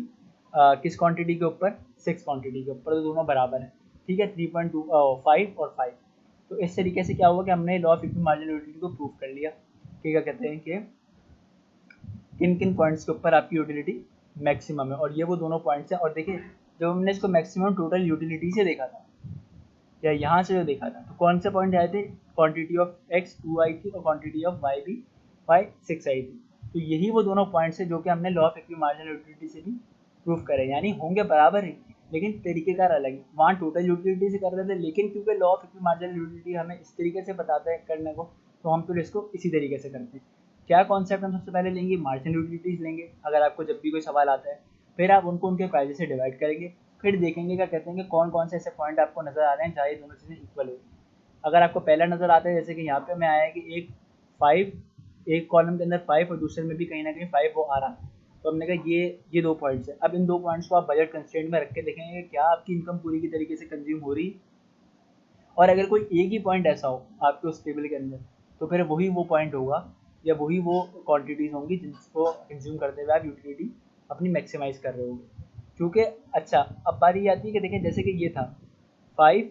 किस क्वांटिटी के ऊपर, 6 क्वांटिटी के ऊपर, तो दोनों बराबर है। ठीक है, 3.25 और 5। तो इस तरीके से क्या हुआ कि हमने law of equity marginal utility को प्रूव कर लिया कि क्या कहते हैं कि किन किन पॉइंट्स के ऊपर आपकी यूटिलिटी मैक्सिमम है, और ये वो दोनों पॉइंट्स हैं। और देखिए जब हमने इसको मैक्सिमम टोटल यूटिलिटी से देखा था या यहाँ से जो देखा था तो कौन से पॉइंट आए थे, क्वांटिटी ऑफ x 2 आई थी और क्वांटिटी ऑफ y भी 6 आई थी। तो यही वो दोनों पॉइंट्स है जो कि हमने law of equity marginal utility से भी प्रूफ करे, यानी होंगे बराबर ही लेकिन तरीकेकार अलग है। वहाँ टोटल यूटिलिटी से कर रहे थे, लेकिन क्योंकि law of equity marginal utility हमें इस तरीके से बताता है करने को, तो हम फिर इसको इसी तरीके से करते हैं। क्या कॉन्सेप्ट हम सबसे पहले लेंगे, मार्जिनल यूटिलिटीज लेंगे अगर आपको जब भी कोई सवाल आता है, फिर आप उनको उनके प्राइस से डिवाइड करेंगे, फिर देखेंगे क्या कहते हैं कि कौन कौन से ऐसे पॉइंट आपको नजर आ रहे हैं जहाँ ये दोनों चीज़ें इक्वल हो। अगर आपको पहला नजर आता है, जैसे कि यहाँ पे हमें आया है कि एक कॉलम के अंदर 5 और दूसरे में भी कहीं ना कहीं 5 वो आ रहा है, तो हमने कहा ये 2 पॉइंट्स है। अब इन 2 पॉइंट्स को आप बजट कंस्ट्रेंट में रख के देखेंगे क्या आपकी इनकम पूरी की तरीके से कंज्यूम हो रही, और अगर कोई एक ही पॉइंट ऐसा हो आपके उस टेबल के अंदर, तो फिर वही वो पॉइंट होगा या वही वो क्वांटिटीज़ होंगी जिसको कंज्यूम करते हुए आप यूटिलिटी अपनी मैक्सिमाइज कर रहे होगे। क्योंकि अच्छा अब बारी आती है कि देखें जैसे कि ये था 5,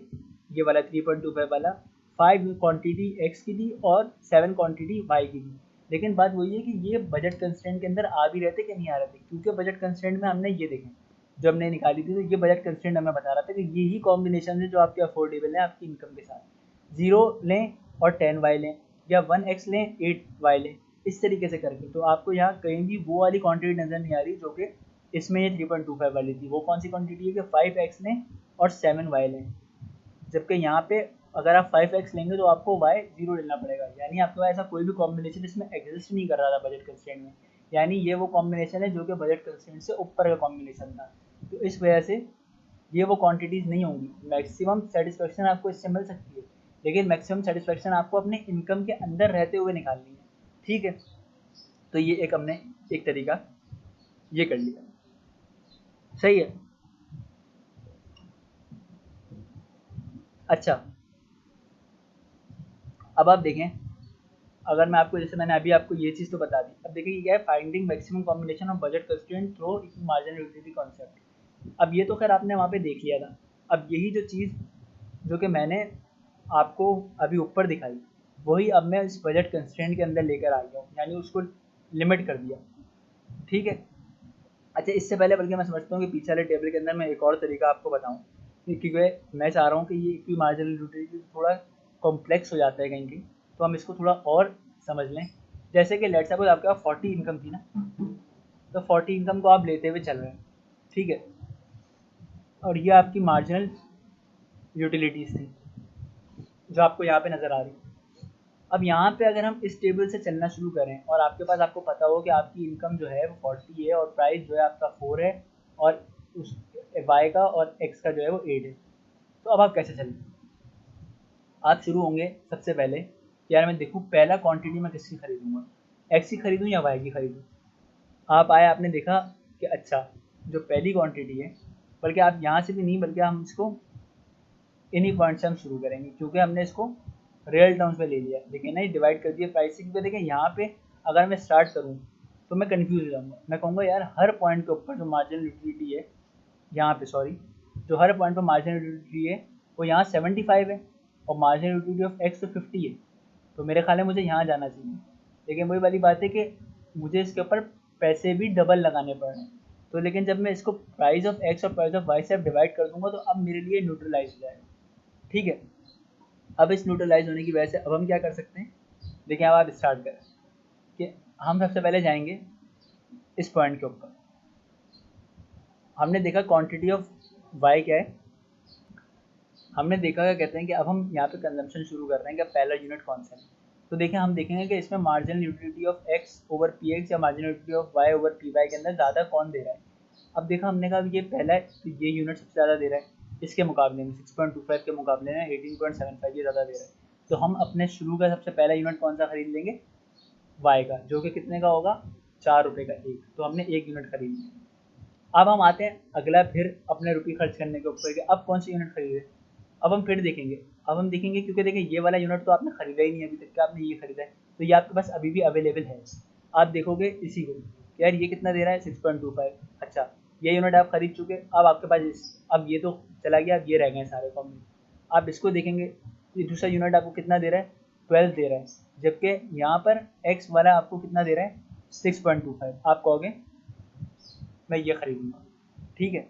ये वाला 3.25 वाला 5 क्वांटिटी x की थी और 7 क्वांटिटी y की थी, लेकिन बात वही है कि ये बजट कंस्ट्रेंट के अंदर आ भी रहते कि नहीं आ रहे थे, क्योंकि बजट कंस्ट्रेंट में हमने ये देखें जो हमने निकाली थी, तो ये बजट कंस्ट्रेंट हमें बता रहा था कि यही कॉम्बिनेशन है जो आपके अफोर्डेबल है आपकी इनकम के साथ। 0 लें और 10y लें, या 1x लें 8y लें, इस तरीके से करके। तो आपको यहाँ कहीं भी वो वाली क्वांटिटी नज़र नहीं आ रही जो कि इसमें ये 3.25 वाली थी। वो कौन सी क्वांटिटी है कि 5x लें और 7y लें, जबकि यहाँ पे अगर आप 5x लेंगे तो आपको y 0 लेना पड़ेगा, यानी आपके पास ऐसा कोई भी कॉम्बिनेशन इसमें एग्जिस्ट नहीं कर रहा था बजट कंस्ट्रेंट में, यानी ये वो कॉम्बिनेशन है जो कि बजट कंस्ट्रेंट से ऊपर का कॉम्बिनेशन था। तो इस वजह से ये वो क्वांटिटीज़ नहीं होंगी। मैक्सिमम सेटिस्फेक्शन आपको इससे मिल सकती है, लेकिन मैक्सिमम सेटिस्फेक्शन आपको अपने इनकम के अंदर रहते हुए निकालनी है। ठीक है, तो ये एक हमने एक तरीका ये कर लिया, सही है। अच्छा अब आप देखें, अगर मैं आपको जैसे मैंने अभी आपको ये चीज़ तो बता दी, अब देखिए क्या है, finding maximum combination of budget constraint through marginal utility concept. अब ये तो खैर आपने वहाँ पे देख लिया था। अब यही जो चीज़ जो कि मैंने आपको अभी ऊपर दिखाई, वही अब मैं इस बजट कंस्ट्रेंट के अंदर लेकर आ गया हूँ, यानी उसको लिमिट कर दिया। ठीक है, अच्छा इससे पहले बल्कि मैं समझता हूँ कि पीछे वाले टेबल के अंदर मैं एक और तरीका आपको बताऊँ, क्योंकि मैं चाह रहा हूँ कि ये इक्वी मार्जिनल यूटिलिटी थोड़ा कॉम्प्लेक्स हो जाता है कहीं कहीं, तो हम इसको थोड़ा और समझ लें। जैसे कि लेट्स सपोज आपके पास 40 इनकम थी ना, तो 40 इनकम को आप लेते हुए चल रहे हैं, ठीक है, और ये आपकी मार्जिनल यूटिलिटीज़ थी जो आपको यहाँ पे नज़र आ रही। अब यहाँ पे अगर हम इस टेबल से चलना शुरू करें और आपके पास आपको पता हो कि आपकी इनकम जो है वो 40 है और प्राइस जो है आपका 4 है और उस y का और x का जो है वो 8 है, तो अब आप कैसे चलें? आप शुरू होंगे सबसे पहले कि यार मैं देखूँ पहला क्वांटिटी मैं किसकी खरीदूँगा, x की खरीदूँ या y की खरीदूँ। आप आए, आपने देखा कि अच्छा जो पहली क्वांटिटी है, बल्कि आप यहाँ से भी नहीं बल्कि हम इसको इन्हीं पॉइंट से हम शुरू करेंगे, क्योंकि हमने इसको रियल टर्म्स में ले लिया, लेकिन नहीं डिवाइड कर दिया प्राइस से। क्योंकि देखें यहाँ पे अगर मैं स्टार्ट करूँ तो मैं कंफ्यूज हो जाऊँगा, मैं कहूँगा यार हर पॉइंट के ऊपर जो मार्जिनल यूटिलिटी है यहाँ पे, सॉरी, जो हर पॉइंट पर मार्जिनल यूटिलिटी है वो यहाँ 75 है और मार्जिनल यूटिलिटी ऑफ एक्स तो 50 है, तो मेरे ख्याल में मुझे यहाँ जाना चाहिए। लेकिन वही वाली बात है कि मुझे इसके ऊपर पैसे भी डबल लगाने पड़ रहे हैं। तो लेकिन जब मैं इसको प्राइस ऑफ एक्स और प्राइस ऑफ वाई से डिवाइड कर दूंगा तो अब मेरे लिए न्यूट्रलाइज हो जाएगा। ठीक है, अब इस न्यूट्रलाइज होने की वजह से अब हम क्या कर सकते हैं, देखिए अब आप स्टार्ट करें कि हम सबसे पहले जाएंगे इस पॉइंट के ऊपर। हमने देखा क्वांटिटी ऑफ वाई क्या है, हमने देखा क्या कहते हैं कि अब हम यहाँ पे कंजम्पशन शुरू कर रहे हैं कि पहला यूनिट कौन सा है। तो देखें हम देखेंगे कि इसमें marginal utility of X over P X या marginal utility of Y over P Y के अंदर ज़्यादा कौन दे रहा है। अब देखा हमने कहा ये पहला है तो ये यूनिट सबसे ज़्यादा दे रहा है, इसके मुकाबले में 6.25 के मुकाबले में 18.75 ये ज़्यादा दे रहा है। तो हम अपने शुरू का सबसे पहला यूनिट कौन सा खरीद लेंगे, वाई का, जो कि कितने का होगा, 4 रुपये का एक। तो हमने एक यूनिट खरीद लिया। अब हम आते हैं अगला फिर अपने रुपये खर्च करने के ऊपर कि अब कौन सी यूनिट खरीदे। अब हम फिर देखेंगे, अब हम देखेंगे क्योंकि देखिए ये वाला यूनिट तो आपने खरीदा ही नहीं अभी तक, आपने ये खरीदा है तो ये आपके पास अभी भी अवेलेबल है। आप देखोगे इसी को, यार ये कितना दे रहा है 6.25। अच्छा, ये यूनिट आप खरीद चुके, अब आपके पास अब ये तो चला गया, अब ये रह गए सारे कॉम में। आप इसको देखेंगे, ये दूसरा यूनिट आपको कितना दे रहा है, 12 दे रहा है, जबकि यहाँ पर एक्स वाला आपको कितना दे रहा है 6.25। आप कहोगे मैं ये खरीदूंगा, ठीक है।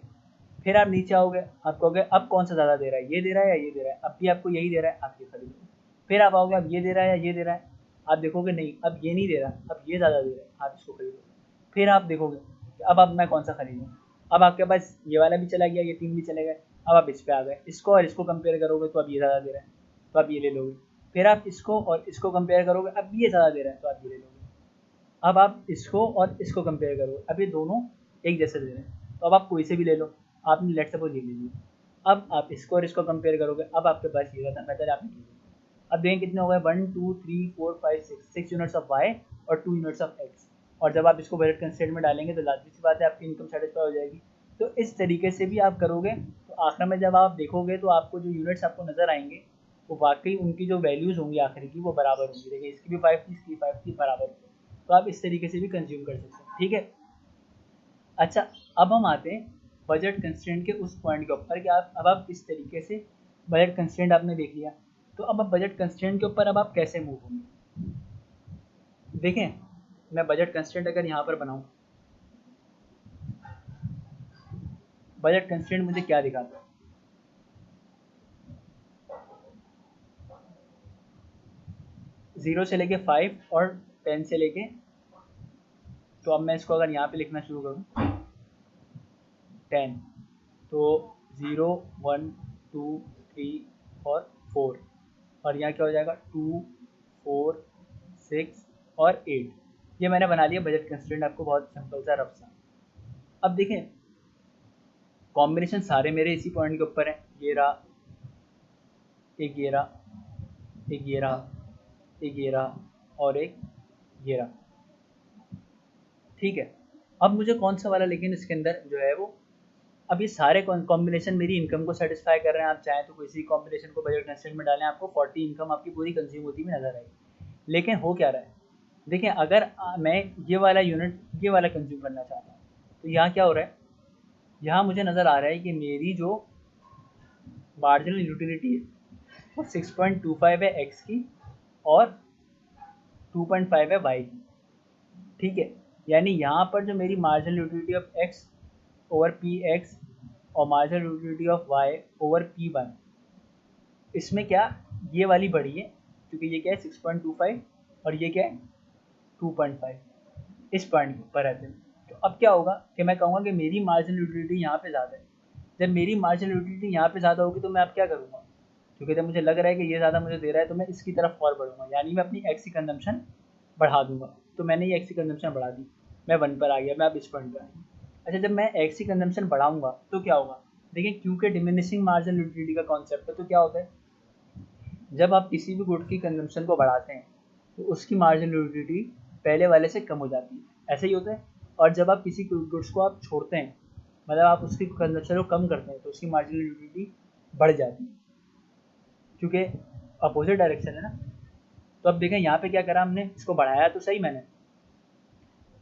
फिर आप नीचे आओगे, आप कहोगे अब कौन सा ज़्यादा दे रहा है, ये दे रहा है या ये दे रहा है, अब भी आपको यही दे रहा है, आप ये खरीदोगे। फिर आप आओगे अब ये दे रहा है या ये दे रहा है, आप देखोगे नहीं अब ये नहीं दे रहा, अब ये ज़्यादा दे रहा है, आप इसको खरीदोगे। फिर आप देखोगे अब मैं कौन सा खरीदूँ, अब आपके पास ये वाला भी चला गया, ये 3 भी चले गए, अब आप इस पर आ गए, इसको और इसको कंपेयर करोगे तो अब ये ज़्यादा दे रहा है तो आप ये ले लोगे। फिर आप इसको और इसको कंपेयर करोगे, अब ये ज़्यादा दे रहा है तो आप ये ले लोगे। अब आप इसको और इसको कंपेयर करोगे, अब ये दोनों एक जैसे दे रहे हैं तो अब आप कोई से भी ले लो, आपने लेट सपोज ये ले लिया। अब आप इसको और इसको कंपेयर करोगे, अब आपके पास ये था मेथड, आपने ले लिया। अब देखें कितने हो गए, 1 2 3 4 5 6 यूनिट्स ऑफ वाई और 2 यूनिट्स ऑफ एक्स। और जब आप इसको बजट कंस्ट्रेंट में डालेंगे तो लाजमी सी बात है आपकी इनकम सेटिस्फाई हो जाएगी। तो इस तरीके से भी आप करोगे तो आखिर में जब आप देखोगे तो आपको जो यूनिट्स आपको नज़र आएंगे वो वाकई उनकी जो वैल्यूज़ होंगी आखिर की वो बराबर होंगी। देखिए इसकी भी 5 थी, इसकी 5 थी, बराबर। तो आप इस तरीके से भी कंज्यूम कर सकते हैं, ठीक है। अच्छा, अब हम आते हैं बजट कंस्ट्रेंट के उस पॉइंट के ऊपर कि आप अब आप किस तरीके से बजट कंस्ट्रेंट आपने देख लिया, तो अब बजट कंस्ट्रेंट के ऊपर अब आप कैसे मूव होंगे। देखें मैं बजट कंस्ट्रेंट अगर यहाँ पर बनाऊँ, बजट कंस्ट्रेंट मुझे क्या दिखाता है, 0 से लेके 5 और 10 से लेके, तो अब मैं इसको अगर यहाँ पे लिखना शुरू करूँ 10, तो 0 1 2 3 और 4, और यहाँ क्या हो जाएगा 2 4 6 और 8। ये मैंने बना लिया बजट कंस्ट्रेंट, आपको बहुत सिंपल सा रफ सा। अब देखें कॉम्बिनेशन सारे मेरे इसी पॉइंट के ऊपर है, ये रहा, एक ये रहा, एक ये रहा, एक ये रहा और एक ये रहा, ठीक है। अब मुझे कौन सा वाला, लेकिन इसके अंदर जो है वो अब ये सारे कॉम्बिनेशन मेरी इनकम को सेटिस्फाई कर रहे हैं। आप चाहें तो किसी कॉम्बिनेशन को बजट कंस्ट्रेंट में डालें, आपको 40 इनकम आपकी पूरी कंज्यूम होती हुई नजर आएगी। लेकिन हो क्या रहा है, देखिए अगर मैं ये वाला यूनिट ये वाला कंज्यूम करना चाहता हूँ तो यहाँ क्या हो रहा है, यहाँ मुझे नज़र आ रहा है कि मेरी जो मार्जिनल यूटिलिटी है वो 6.25 है एक्स की और 2.5 है वाई की, ठीक है। यानी यहाँ पर जो मेरी marginal utility of X over P X और marginal utility of Y over P one, इसमें क्या ये वाली बड़ी है क्योंकि ये क्या है 6.25 और ये क्या है 2.5, इस पॉइंट के ऊपर रहते हैं। तो अब क्या होगा कि मैं कहूँगा कि मेरी मार्जिनल यूटिलिटी यहाँ पे ज़्यादा है। जब मेरी मार्जिनल यूटिलिटी यहाँ पे ज़्यादा होगी तो मैं अब क्या करूँगा, क्योंकि जब मुझे लग रहा है कि ये ज़्यादा मुझे दे रहा है तो मैं इसकी तरफ और बढ़ूँगा, यानी मैं अपनी एक्स की कंजम्पशन बढ़ा दूंगा। तो मैंने ये एक्स की कंजम्पशन बढ़ा दी, मैं 1 पर आ गया, मैं अब इस पॉइंट पर आ गया। अच्छा, जब मैं एक्स की कंजम्पशन बढ़ाऊंगा तो क्या होगा, देखिए क्योंकि डिमिनिशिंग मार्जिनल यूटिलिटी का कॉन्सेप्ट है, तो क्या होता है जब आप किसी भी गुड की कंजम्पशन को बढ़ाते हैं तो उसकी मार्जिनल यूटिलिटी पहले वाले से कम हो जाती है, ऐसा ही होता है। और जब आप किसी गुड्स को आप छोड़ते हैं, मतलब आप उसकी कंजम्पशन को कम करते हैं, तो उसकी मार्जिनल यूटिलिटी बढ़ जाती है, क्योंकि अपोजिट डायरेक्शन है ना। तो अब देखें यहाँ पे क्या करा हमने, इसको बढ़ाया तो सही मैंने,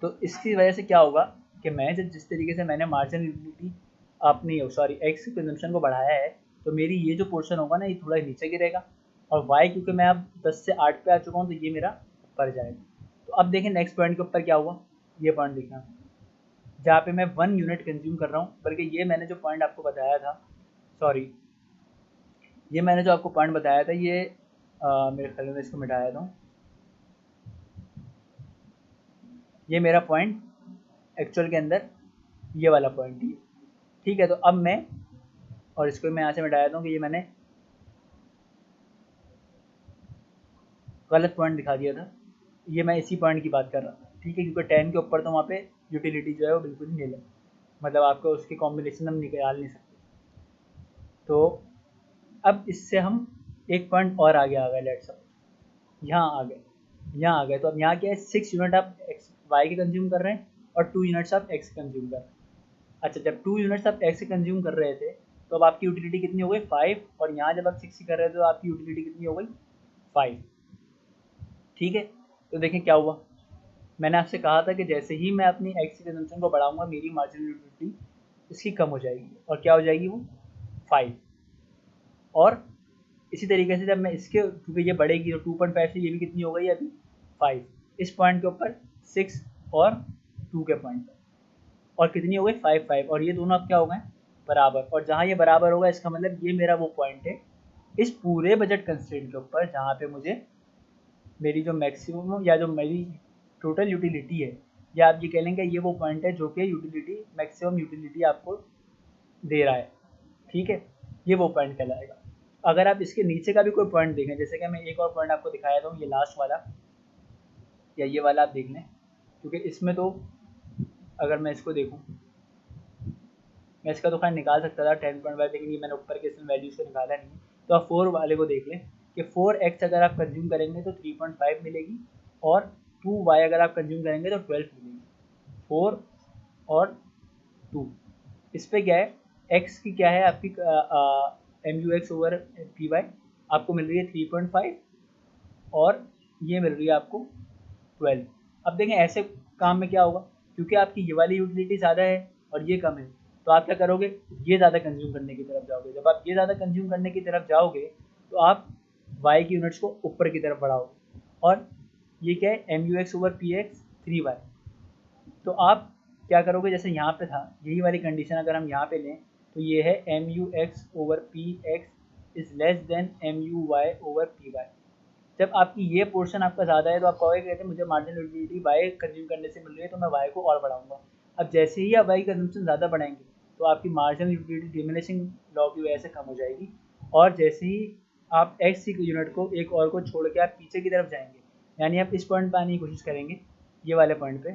तो इसकी वजह से क्या होगा कि मैं जिस तरीके से मैंने मार्जिनल यूटिलिटी अपनी एक्स की कंजम्पशन को बढ़ाया है, तो मेरी ये जो पोर्शन होगा ना ये थोड़ा नीचे गिरेगा, और वाई क्योंकि मैं अब 10 से 8 पे आ चुका हूँ तो ये मेरा ऊपर जाएगा। तो अब देखें नेक्स्ट पॉइंट के ऊपर क्या हुआ, ये पॉइंट देखना, जहाँ पे मैं 1 यूनिट कंज्यूम कर रहा हूँ, बल्कि ये मैंने जो पॉइंट आपको बताया था, सॉरी, ये मैंने जो आपको पॉइंट बताया था ये मेरे ख्याल में इसको मिटाया था, ये मेरा पॉइंट एक्चुअल के अंदर ये वाला पॉइंट ही है। ठीक है, तो अब मैं, और इसको मैं यहाँ से मिटाया था कि ये मैंने गलत पॉइंट दिखा दिया था, ये मैं इसी पॉइंट की बात कर रहा था। ठीक है, क्योंकि 10 के ऊपर तो वहाँ पे यूटिलिटी जो है वो बिल्कुल ही नील है, मतलब आपको उसके कॉम्बिनेशन हम निकाल नहीं सकते। तो अब इससे हम एक पॉइंट और आगे आ गए, लेट्स सपोज यहाँ आ गए, यहाँ आ गए, तो अब यहाँ क्या है, 6 यूनिट आप एक्स वाई के कंज्यूम कर रहे हैं और 2 यूनिट्स आप एक्स कंज्यूम कर रहे हैं। अच्छा, जब 2 यूनिट्स आप एक्स कंज्यूम कर रहे थे तो अब आपकी यूटिलिटी कितनी हो गई 5, और यहाँ जब आप 6 कर रहे थे तो आपकी यूटिलिटी कितनी हो गई 5। ठीक है, तो देखें क्या हुआ, मैंने आपसे कहा था कि जैसे ही मैं अपनी एक्स कंजम्पशन को बढ़ाऊंगा मेरी मार्जिनल यूटिलिटी इसकी कम हो जाएगी, और क्या हो जाएगी वो 5। और इसी तरीके से जब मैं इसके, क्योंकि ये बढ़ेगी तो 2.5 से ये भी कितनी हो गई अभी 5, इस पॉइंट के ऊपर 6 और 2 के पॉइंट पर, और कितनी हो गई 5, और ये दोनों अब क्या हो गए बराबर, और जहाँ ये बराबर होगा इसका मतलब ये मेरा वो पॉइंट है इस पूरे बजट कंस्ट्रेंट के ऊपर जहाँ पे मुझे मेरी जो मैक्सिमम या जो मेरी टोटल यूटिलिटी है, या आप ये कह लेंगे ये वो पॉइंट है जो कि यूटिलिटी मैक्सिमम यूटिलिटी आपको दे रहा है। ठीक है, ये वो पॉइंट कहलाएगा। अगर आप इसके नीचे का भी कोई पॉइंट देखें, जैसे कि मैं एक और पॉइंट आपको दिखाया था, ये लास्ट वाला या ये वाला आप देख लें, क्योंकि इसमें तो अगर मैं इसको देखूं, मैं इसका तो खैर निकाल सकता था 10.5, लेकिन ये मैंने ऊपर के इसमें वैल्यूज को निकाला नहीं है। तो आप 4 वाले को देख लें कि 4x अगर आप कंज्यूम करेंगे तो 3.5 मिलेगी, और 2y अगर आप कंज्यूम करेंगे तो 12 मिलेगी। 4 और 2, इस पे क्या है, x की क्या है आपकी MUX/PY आपको मिल रही है 3.5, और ये मिल रही है आपको 12। अब देखें ऐसे काम में क्या होगा, क्योंकि आपकी ये वाली यूटिलिटी ज़्यादा है और ये कम है, तो आप क्या करोगे, ये ज़्यादा कंज्यूम करने की तरफ जाओगे। जब आप ये ज़्यादा कंज्यूम करने की तरफ जाओगे तो आप y की यूनिट्स को ऊपर की तरफ बढ़ाओगे, और ये क्या है MUX/PX 3y। तो आप क्या करोगे, जैसे यहाँ पे था यही वाली कंडीशन अगर हम यहाँ पे लें तो ये है MUX/PX is less than MUY/PY। जब आपकी ये पोर्शन आपका ज़्यादा है तो आप कहोगे कहते हैं मुझे मार्जिनल यूटिलिटी वाई कंज्यूम करने से मिल रही है तो मैं वाई को और बढ़ाऊंगा। अब जैसे ही आप वाई कंजम्पशन ज़्यादा बढ़ाएंगे तो आपकी मार्जिनल यूटिलिटी डिमिनिशिंग लॉ की वजह से कम हो जाएगी, और जैसे ही आप एक्स की यूनिट को एक और को छोड़ के आप पीछे की तरफ जाएंगे, यानी आप इस पॉइंट पर आने की कोशिश करेंगे ये वाले पॉइंट पे,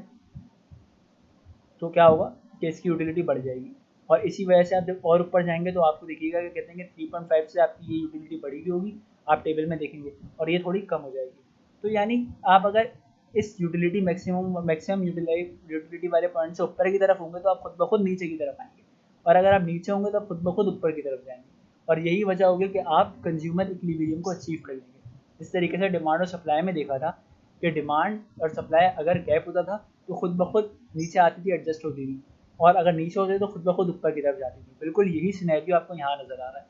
तो क्या होगा कि इसकी यूटिलिटी बढ़ जाएगी, और इसी वजह से आप जब और ऊपर जाएंगे तो आपको दिखेगा कि कहते हैं कि 3.5 से आपकी ये यूटिलिटी बढ़ी हुई होगी, आप टेबल में देखेंगे, और ये थोड़ी कम हो जाएगी। तो यानी आप अगर इस यूटिलिटी मैक्सिमम यूटिलिटी वाले पॉइंट से ऊपर की तरफ होंगे तो आप खुद ब खुद नीचे की तरफ आएंगे, और अगर आप नीचे होंगे तो आप खुद ब खुद ऊपर की तरफ जाएंगे, और यही वजह होगी कि आप कंज्यूमर इक्विलिब्रियम को अचीव कर लेंगे। जिस तरीके से डिमांड और सप्लाई में देखा था कि डिमांड और सप्लाई अगर गैप होता था तो खुद ब खुद नीचे आती थी, एडजस्ट होती थी, और अगर नीचे होते तो खुद ब खुद ऊपर की तरफ जाती थी। बिल्कुल यही सिनेरियो आपको यहाँ नजर आ रहा है।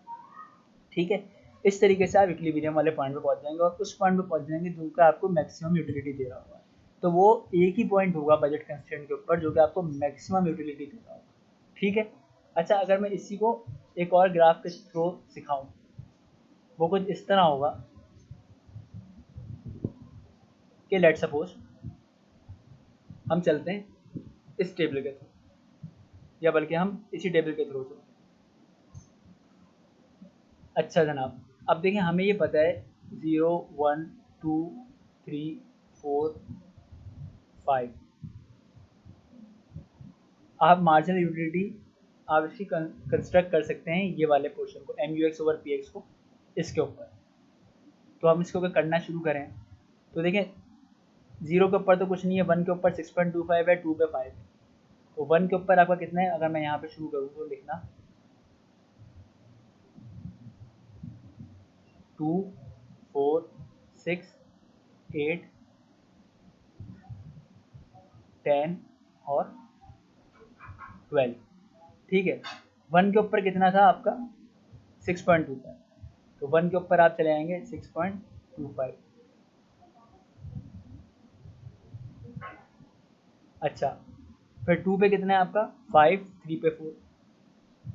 ठीक है, इस तरीके से आप इक्विलिब्रियम वाले पॉइंट पे पहुंच जाएंगे, और उस पॉइंट पे पहुंच जाएंगे जो कि आपको मैक्सिमम यूटिलिटी दे रहा होगा। तो वो एक ही पॉइंट होगा बजट कंस्ट्रेंट के ऊपर जो कि आपको मैक्सिमम यूटिलिटी दे रहा होगा। ठीक है, अच्छा अगर मैं इसी को एक और ग्राफ के थ्रू सिखाऊं, वो कुछ इस तरह होगा कि लेट सपोज हम चलते हैं इस टेबल के थ्रू, या बल्कि हम इसी टेबल के थ्रू से। अच्छा जनाब, अब देखें हमें ये पता है 0 1 2 3 4 5, आप मार्जिनल यूटिलिटी आप इसकी कंस्ट्रक्ट कर सकते हैं ये वाले पोर्शन को MUX/PX को इसके ऊपर। तो हम इसको अगर करना शुरू करें तो देखें 0 के ऊपर तो कुछ नहीं है, 1 के ऊपर 6.25 है, 2 पे 5 है, तो 1 के ऊपर आपका कितना है, अगर मैं यहाँ पे शुरू करूँ तो लिखना 2 4 6 8 10 और 12। ठीक है, 1 के ऊपर कितना था आपका 6.25, तो 1 के ऊपर आप चले आएंगे 6.25, अच्छा, फिर 2 पे कितना है आपका 5, 3 पे 4,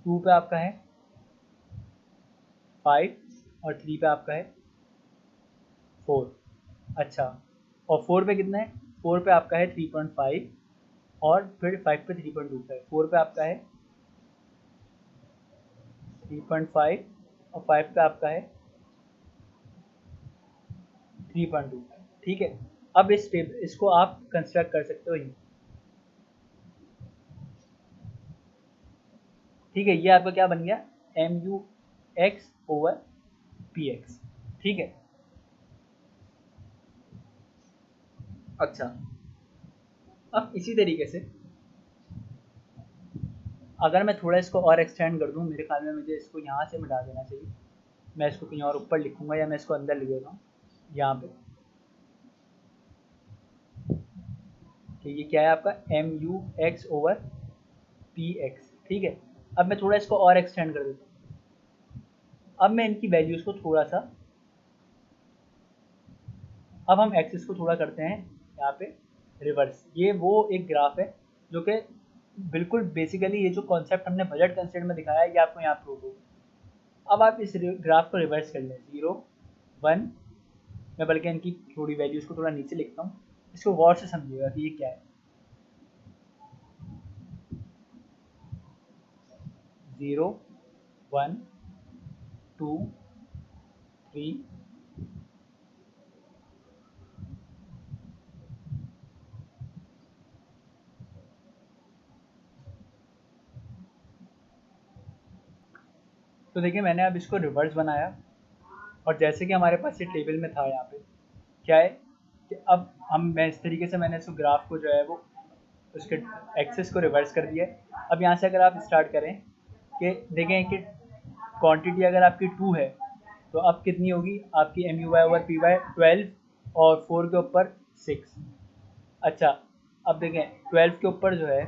2 पे आपका है 5 और 3 पे आपका है 4। अच्छा, और 4 पे कितना है, 4 पे आपका है 3.5 और फिर 5 पे 3.25, 4 पे आपका है 3.5 और 5 पे आपका है 3.25। ठीक है, अब इसको आप कंस्ट्रक्ट कर सकते हो ही। ठीक है, ये आपका क्या बन गया, M U X over P X. ठीक है, अच्छा, अब इसी तरीके से अगर मैं थोड़ा इसको और एक्सटेंड कर दूं, मेरे ख्याल में मुझे इसको यहाँ से मिटा देना चाहिए। मैं इसको कहीं और ऊपर लिखूंगा या मैं इसको अंदर लिख देता हूँ यहाँ पे कि ये क्या है आपका M U X over P X. ठीक है, अब मैं थोड़ा इसको और एक्सटेंड कर देता हूँ। अब मैं इनकी वैल्यूज़ को थोड़ा सा, अब हम एक्सिस को थोड़ा करते हैं यहाँ पे रिवर्स। ये वो एक ग्राफ है जो कि बिल्कुल बेसिकली ये जो कॉन्सेप्ट हमने बजट कंस्ट्रेंट में दिखाया है ये आपको यहाँ प्रूव होगा। अब आप इस ग्राफ को रिवर्स कर लें, 0 1, मैं बल्कि इनकी थोड़ी वैल्यूज़ को थोड़ा नीचे लिखता हूँ, इसको गौर से समझिएगा कि ये क्या है। 0 1 2 3 तो देखिए मैंने अब इसको रिवर्स बनाया और जैसे कि हमारे पास ये टेबल में था यहाँ पे क्या है कि अब मैं इस तरीके से मैंने इस ग्राफ को जो है वो उसके एक्सेस को रिवर्स कर दिया है। अब यहाँ से अगर आप स्टार्ट करें कि देखें कि क्वांटिटी अगर आपकी 2 है तो अब कितनी होगी आपकी M U Y over P Y 12 और 4 के ऊपर 6। अच्छा, अब देखें 12 के ऊपर जो है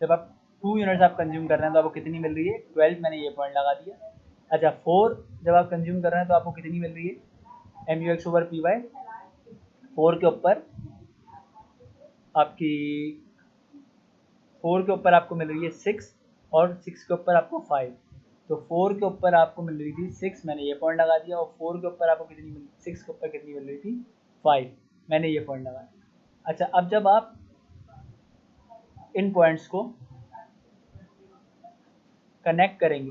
जब आप 2 यूनिट्स आप कंज्यूम कर रहे हैं तो आपको कितनी मिल रही है 12, मैंने ये पॉइंट लगा दिया। अच्छा, 4 जब आप कंज्यूम कर रहे हैं तो आपको कितनी मिल रही है M U X over P Y 4 के ऊपर आपकी 4 के ऊपर आपको मिल रही है 6 और 6 के ऊपर आपको 5। तो 4 के ऊपर आपको मिल रही थी 6, मैंने ये पॉइंट लगा दिया, और 4 के ऊपर आपको कितनी मिल 6 के ऊपर कितनी मिल रही थी 5, मैंने ये पॉइंट लगा दिया। अच्छा, अब जब आप इन पॉइंट्स को कनेक्ट करेंगे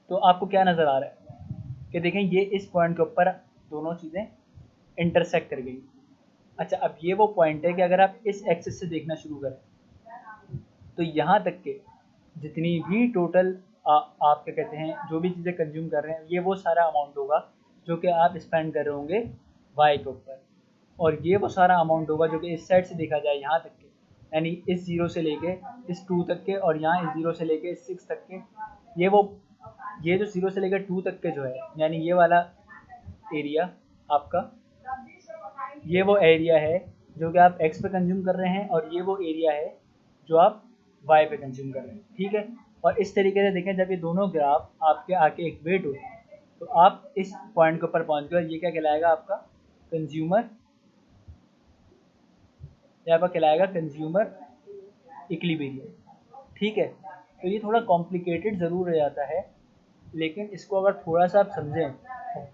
तो आपको क्या नज़र आ रहा है कि देखें ये इस पॉइंट के ऊपर दोनों चीज़ें इंटरसेक्ट कर गई। अच्छा, अब ये वो पॉइंट है कि अगर आप इस एक्सिस से देखना शुरू करें तो यहाँ तक के जितनी भी टोटल आप क्या कहते हैं जो भी चीज़ें कंज्यूम कर रहे हैं ये वो सारा अमाउंट होगा जो कि आप स्पेंड कर रहे होंगे वाई के ऊपर, और ये वो सारा अमाउंट होगा जो कि इस साइड से देखा जाए यहाँ तक के, यानी इस 0 से लेके इस 2 तक के, और यहाँ इस 0 से लेके इस 6 तक के, ये जो 0 से लेकर 2 तक के जो है यानी ये वाला एरिया आपका, ये वो एरिया है जो कि आप एक्स पे कंज्यूम कर रहे हैं, और ये वो एरिया है जो आप वाई पे कंज्यूम कर रहे हैं। ठीक है, और इस तरीके से देखें जब ये दोनों ग्राफ आपके आके इक्वेट होते हैं तो आप इस पॉइंट के ऊपर पहुंच गए, ये क्या कहलाएगा आपका कंज्यूमर, ये आपका कहलाएगा कंज्यूमर इक्विलिब्रियम। ठीक है, तो ये थोड़ा कॉम्प्लिकेटेड ज़रूर हो जाता है, लेकिन इसको अगर थोड़ा सा आप समझें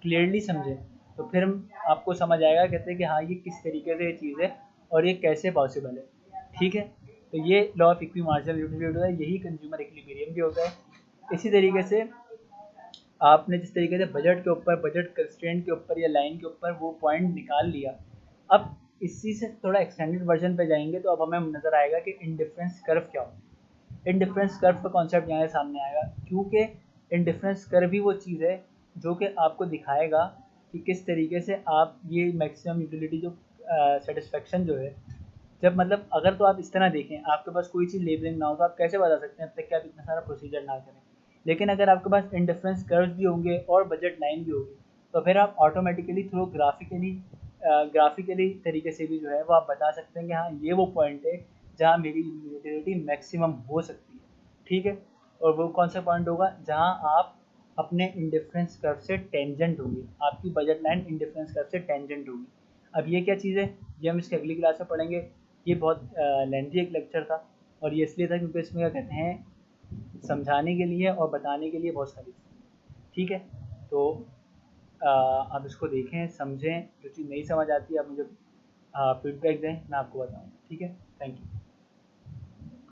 क्लियरली समझें तो फिर आपको समझ आएगा कहते हैं कि हाँ ये किस तरीके से ये चीज़ है और ये कैसे पॉसिबल है। ठीक है, तो ये law of equi marginal utility होता है, यही कंज्यूमर इक्विलिब्रियम भी होता है। इसी तरीके से आपने जिस तरीके से बजट के ऊपर, बजट कंस्ट्रेंट के ऊपर या लाइन के ऊपर वो पॉइंट निकाल लिया, अब इसी से थोड़ा एक्सटेंडेड वर्जन पे जाएंगे तो अब हमें नज़र आएगा कि इंडिफरेंस कर्व क्या होता है। इंडिफरेंस कर्व का कॉन्सेप्ट यहाँ सामने आएगा क्योंकि इंडिफरेंस कर्व ही वो चीज़ है जो कि आपको दिखाएगा कि किस तरीके से आप ये मैक्सिमम यूटिलिटी जो सेटिस्फेक्शन जो है, जब मतलब अगर तो आप इस तरह देखें आपके पास कोई चीज़ लेबलिंग ना हो तो आप कैसे बता सकते हैं अब तक कि आप इतना सारा प्रोसीजर ना करें। लेकिन अगर आपके पास इंडिफरेंस कर्व्स भी होंगे और बजट लाइन भी होगी तो फिर आप ऑटोमेटिकली थ्रू ग्राफिकली तरीके से भी जो है वो आप बता सकते हैं कि हाँ ये वो पॉइंट है जहाँ मेरी यूटिलिटी मैक्सिमम हो सकती है। ठीक है, और वो कौन सा पॉइंट होगा जहाँ आप अपने इंडिफरेंस कर्व से टेंजेंट होगी, आपकी बजट लाइन इंडिफरेंस कर्व से टेंजेंट होगी। अब ये क्या चीज़ है ये हम इसके अगली क्लास में पढ़ेंगे। ये बहुत लेंथी एक लेक्चर था, और ये इसलिए था क्योंकि इसमें क्या कहते हैं, समझाने के लिए और बताने के लिए बहुत सारी चीज़ें। ठीक है, तो आप इसको देखें, समझें, जो चीज़ नहीं समझ आती है आप मुझे फीडबैक दें, मैं आपको बताऊँ। ठीक है, थैंक यू।